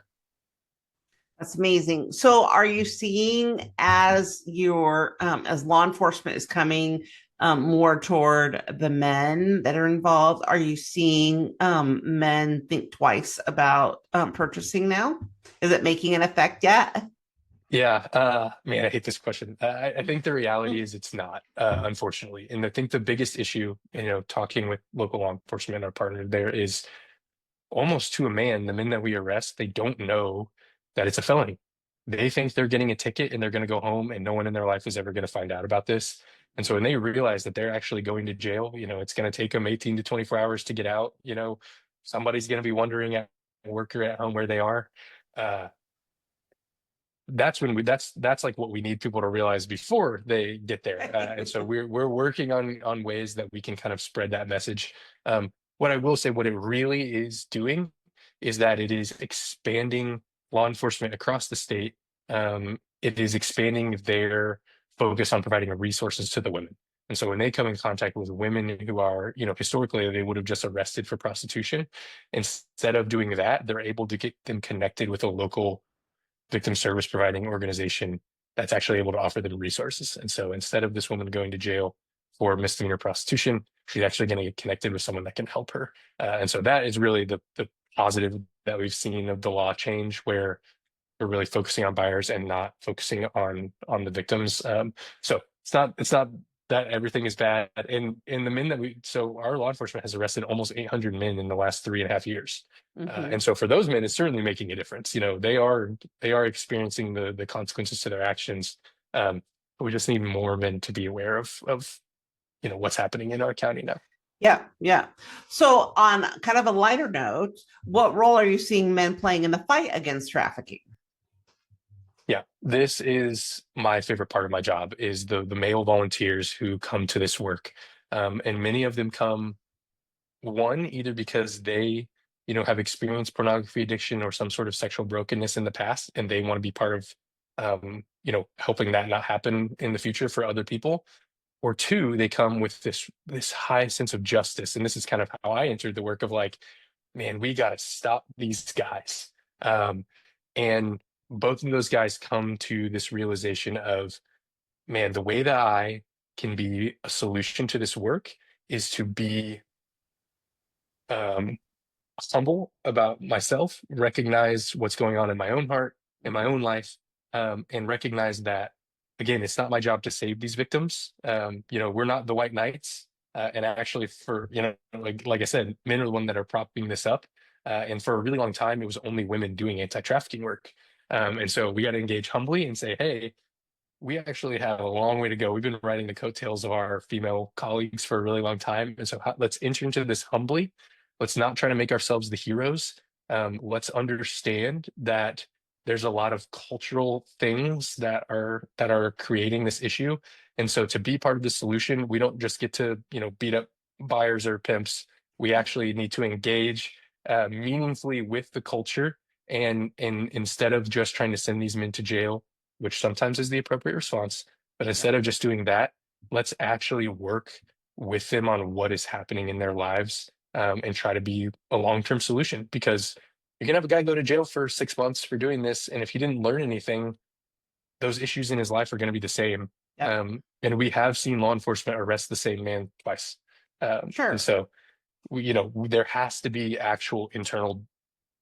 That's amazing. So are you seeing as as law enforcement is coming more toward the men that are involved, are you seeing men think twice about purchasing now? Is it making an effect yet? Yeah, man, I hate this question. I think the reality is it's not, unfortunately. And I think the biggest issue, talking with local law enforcement, our partner there, is almost to a man, the men that we arrest, they don't know that it's a felony. They think they're getting a ticket and they're going to go home and no one in their life is ever going to find out about this. And so when they realize that they're actually going to jail, it's going to take them 18 to 24 hours to get out. Somebody's going to be wondering at work or at home where they are. That's when that's like what we need people to realize before they get there. And so we're working on ways that we can kind of spread that message. What I will say, what it really is doing is that it is expanding law enforcement across the state. It is expanding their focus on providing resources to the women. And so when they come in contact with women who are, historically they would have just arrested for prostitution, instead of doing that, they're able to get them connected with a local victim service providing organization that's actually able to offer them resources. And so instead of this woman going to jail for misdemeanor prostitution, she's actually going to get connected with someone that can help her. And so that is really the positive that we've seen of the law change, where we're really focusing on buyers and not focusing on the victims. So it's not that everything is bad. And the men so our law enforcement has arrested almost 800 men in the last 3.5 years. Mhm. And so for those men, it's certainly making a difference. They are experiencing the consequences to their actions. But we just need more men to be aware of what's happening in our county now. Yeah, yeah. So, on kind of a lighter note, what role are you seeing men playing in the fight against trafficking? Yeah, this is my favorite part of my job is the male volunteers who come to this work. And many of them come, one, either because they, have experienced pornography addiction or some sort of sexual brokenness in the past, and they want to be part of, helping that not happen in the future for other people. Or two, they come with this high sense of justice. And this is kind of how I entered the work of like, man, we got to stop these guys. And both of those guys come to this realization of, man, the way that I can be a solution to this work is to be um, humble about myself, recognize what's going on in my own heart, in my own life, and recognize that, again, it's not my job to save these victims. We're not the white knights. And actually, for, like I said, men are the one that are propping this up. And for a really long time, it was only women doing anti-trafficking work. And so we got to engage humbly and say, hey, we actually have a long way to go. We've been riding the coattails of our female colleagues for a really long time. And so let's enter into this humbly. Let's not try to make ourselves the heroes. Let's understand that there's a lot of cultural things that are creating this issue. And so to be part of the solution, we don't just get to, beat up buyers or pimps. We actually need to engage meaningfully with the culture. And instead of just trying to send these men to jail, which sometimes is the appropriate response. But instead of just doing that, let's actually work with them on what is happening in their lives, and try to be a long-term solution. Because you're gonna have a guy go to jail for 6 months for doing this, and if he didn't learn anything, those issues in his life are going to be the same. Yep. And we have seen law enforcement arrest the same man twice. And Sure. so there has to be actual internal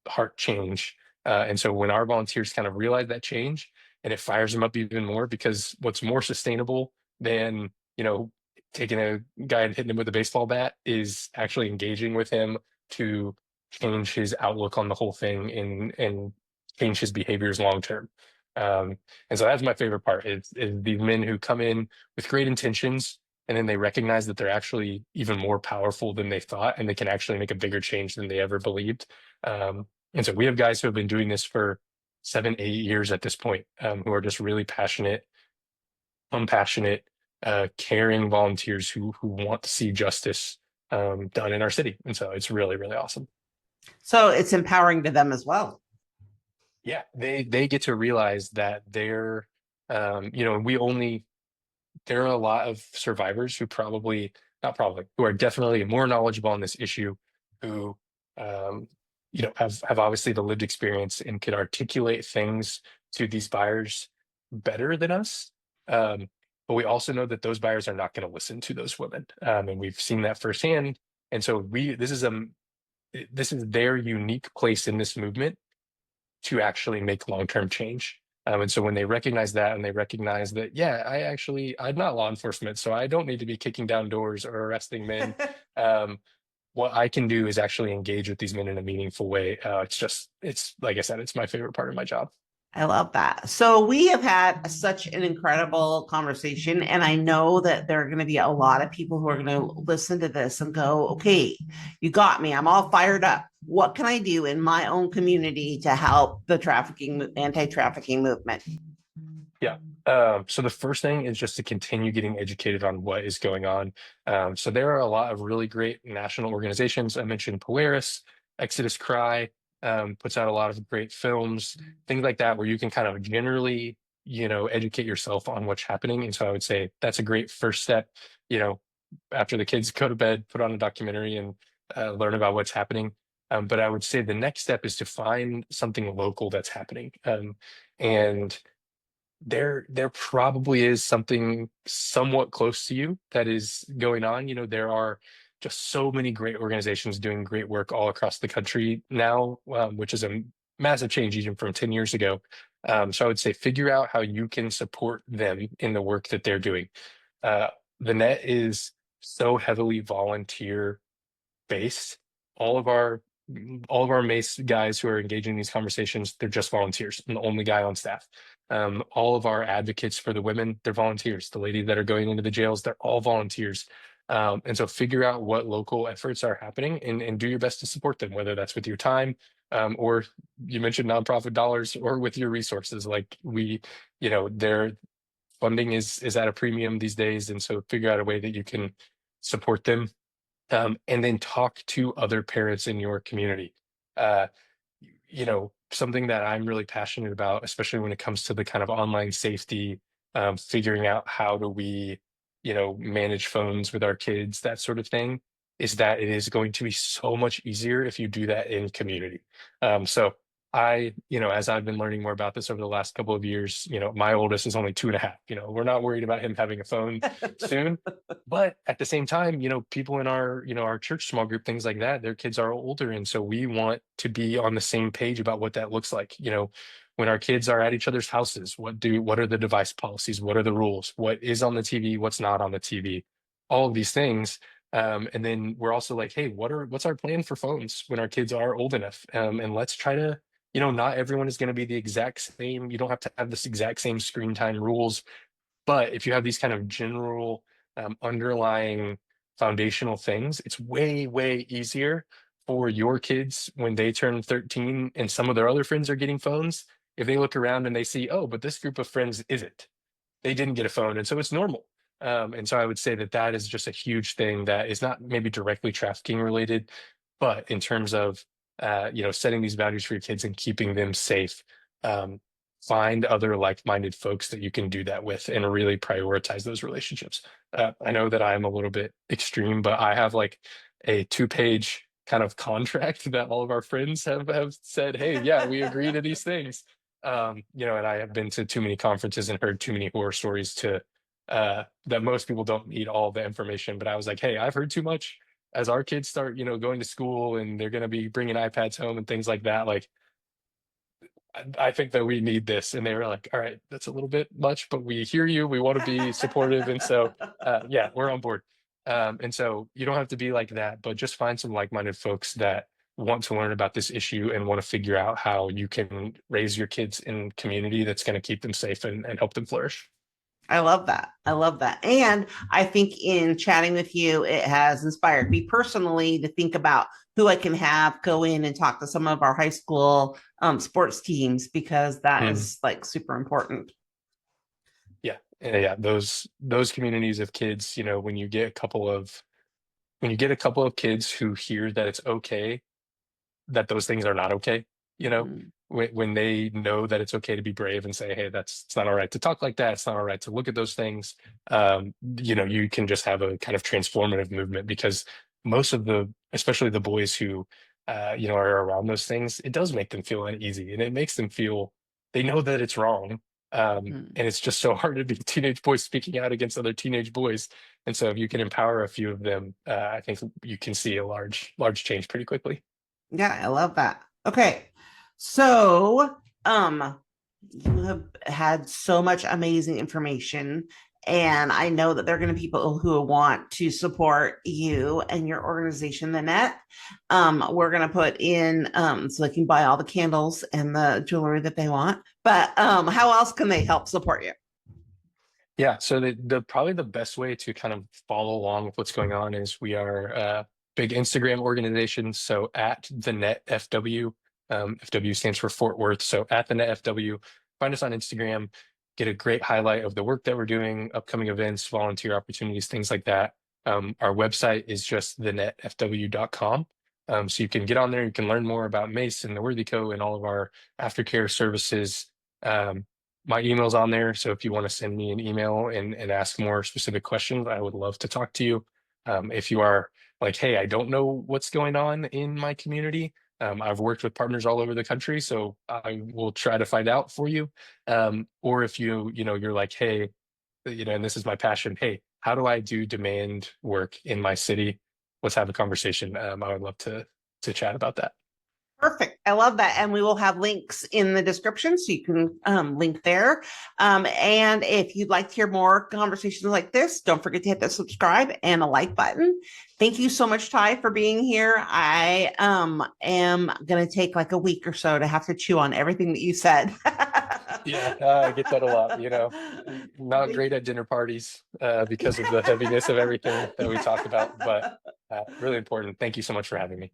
heart change. And so when our volunteers kind of realize that change, and it fires them up even more, because what's more sustainable than, taking a guy and hitting him with a baseball bat is actually engaging with him to change his outlook on the whole thing and change his behaviors long term. And so that's my favorite part is the men who come in with great intentions, and then they recognize that they're actually even more powerful than they thought, and they can actually make a bigger change than they ever believed. And so we have guys who have been doing this for 7, 8 years at this point, who are just really passionate, compassionate, caring volunteers who want to see justice done in our city. And so it's really, really awesome. So it's empowering to them as well. Yeah, they get to realize that we only there are a lot of survivors who probably not probably who are definitely more knowledgeable on this issue, who have obviously the lived experience and could articulate things to these buyers better than us. But we also know that those buyers are not going to listen to those women, and we've seen that firsthand. And so this is their unique place in this movement to actually make long-term change. And so when they recognize that, and they recognize that, yeah, I'm not law enforcement, so I don't need to be kicking down doors or arresting men. What I can do is actually engage with these men in a meaningful way. It's like I said, it's my favorite part of my job. I love that. So we have had such an incredible conversation, and I know that there are going to be a lot of people who are going to listen to this and go, "Okay, you got me. I'm all fired up. What can I do in my own community to help the anti-trafficking movement?" Yeah. So the first thing is just to continue getting educated on what is going on. So there are a lot of really great national organizations. I mentioned Polaris, Exodus Cry, puts out a lot of great films, things like that, where you can kind of generally, educate yourself on what's happening. And so I would say that's a great first step. You know, after the kids go to bed, put on a documentary and learn about what's happening. But I would say the next step is to find something local that's happening. And there probably is something somewhat close to you that is going on. There are just so many great organizations doing great work all across the country now, which is a massive change even from 10 years ago. So I would say figure out how you can support them in the work that they're doing. Uh, the net is so heavily volunteer based. All of our all of our Mace guys who are engaging in these conversations, they're just volunteers. I'm the only guy on staff. All of our advocates for the women, they're volunteers. The ladies that are going into the jails, they're all volunteers. And so figure out what local efforts are happening and do your best to support them, whether that's with your time, or you mentioned nonprofit dollars, or with your resources. Like their funding is at a premium these days. And so figure out a way that you can support them, and then talk to other parents in your community. Uh, Something that I'm really passionate about, especially when it comes to the kind of online safety, figuring out how do we, manage phones with our kids, that sort of thing, is that it is going to be so much easier if you do that in community. So as I've been learning more about this over the last couple of years, my oldest is only 2.5. We're not worried about him having a phone soon. But at the same time, people in our church small group, things like that, their kids are older. And so we want to be on the same page about what that looks like. When our kids are at each other's houses, what are the device policies? What are the rules? What is on the TV? What's not on the TV? All of these things. And then we're also like, hey, what's our plan for phones when our kids are old enough? And let's try to, not everyone is going to be the exact same. You don't have to have this exact same screen time rules. But if you have these kind of general underlying foundational things, it's way, way easier for your kids when they turn 13 and some of their other friends are getting phones. If they look around and they see, oh, but this group of friends isn't, they didn't get a phone. And so it's normal. And so I would say that is just a huge thing that is not maybe directly trafficking related, but in terms of, setting these boundaries for your kids and keeping them safe. Um, Find other like-minded folks that you can do that with and really prioritize those relationships. I know that I'm a little bit extreme, but I have like a 2-page kind of contract that all of our friends have said, hey, yeah, we agree to these things. And I have been to too many conferences and heard too many horror stories to that most people don't need all the information. But I was like, hey, I've heard too much. As our kids start, going to school and they're going to be bringing iPads home and things like that, like I think that we need this. And they were like, all right, that's a little bit much, but we hear you. We want to be supportive. And so, yeah, we're on board. And so you don't have to be like that, but just find some like-minded folks that want to learn about this issue and want to figure out how you can raise your kids in community that's going to keep them safe and help them flourish. I love that. I love that. And I think in chatting with you, it has inspired me personally to think about who I can have go in and talk to some of our high school sports teams, because that Mm. is like super important. Yeah. Yeah. Those communities of kids, when you get a couple of kids who hear that it's okay, that those things are not okay, you know, Mm. when they know that it's okay to be brave and say, hey, it's not all right to talk like that. It's not all right to look at those things. You can just have a kind of transformative movement, because most of especially the boys who, are around those things, it does make them feel uneasy and it makes them feel, they know that it's wrong. Mm. And it's just so hard to be teenage boys speaking out against other teenage boys. And so if you can empower a few of them, I think you can see a large change pretty quickly. Yeah, I love that. Okay. So, you have had so much amazing information, and I know that there are going to be people who want to support you and your organization, the net. We're going to put in so they can buy all the candles and the jewelry that they want. But how else can they help support you? Yeah, so the probably the best way to kind of follow along with what's going on is we are a big Instagram organization. So at the net FW, FW stands for Fort Worth. So at the net FW, find us on Instagram, get a great highlight of the work that we're doing, upcoming events, volunteer opportunities, things like that. Our website is just thenetfw.com. So you can get on there, you can learn more about Mace and the Worthy Co. and all of our aftercare services. My email's on there. So if you want to send me an email and ask more specific questions, I would love to talk to you. If you are like, hey, I don't know what's going on in my community. I've worked with partners all over the country, so I will try to find out for you. Or if you're like, hey, and this is my passion. Hey, how do I do demand work in my city? Let's have a conversation. I would love to chat about that. Perfect. I love that. And we will have links in the description so you can link there. And if you'd like to hear more conversations like this, don't forget to hit the subscribe and the like button. Thank you so much, Ty, for being here. I am going to take like a week or so to have to chew on everything that you said. Yeah, I get that a lot. Not great at dinner parties because of the heaviness of everything that we talked about, but really important. Thank you so much for having me.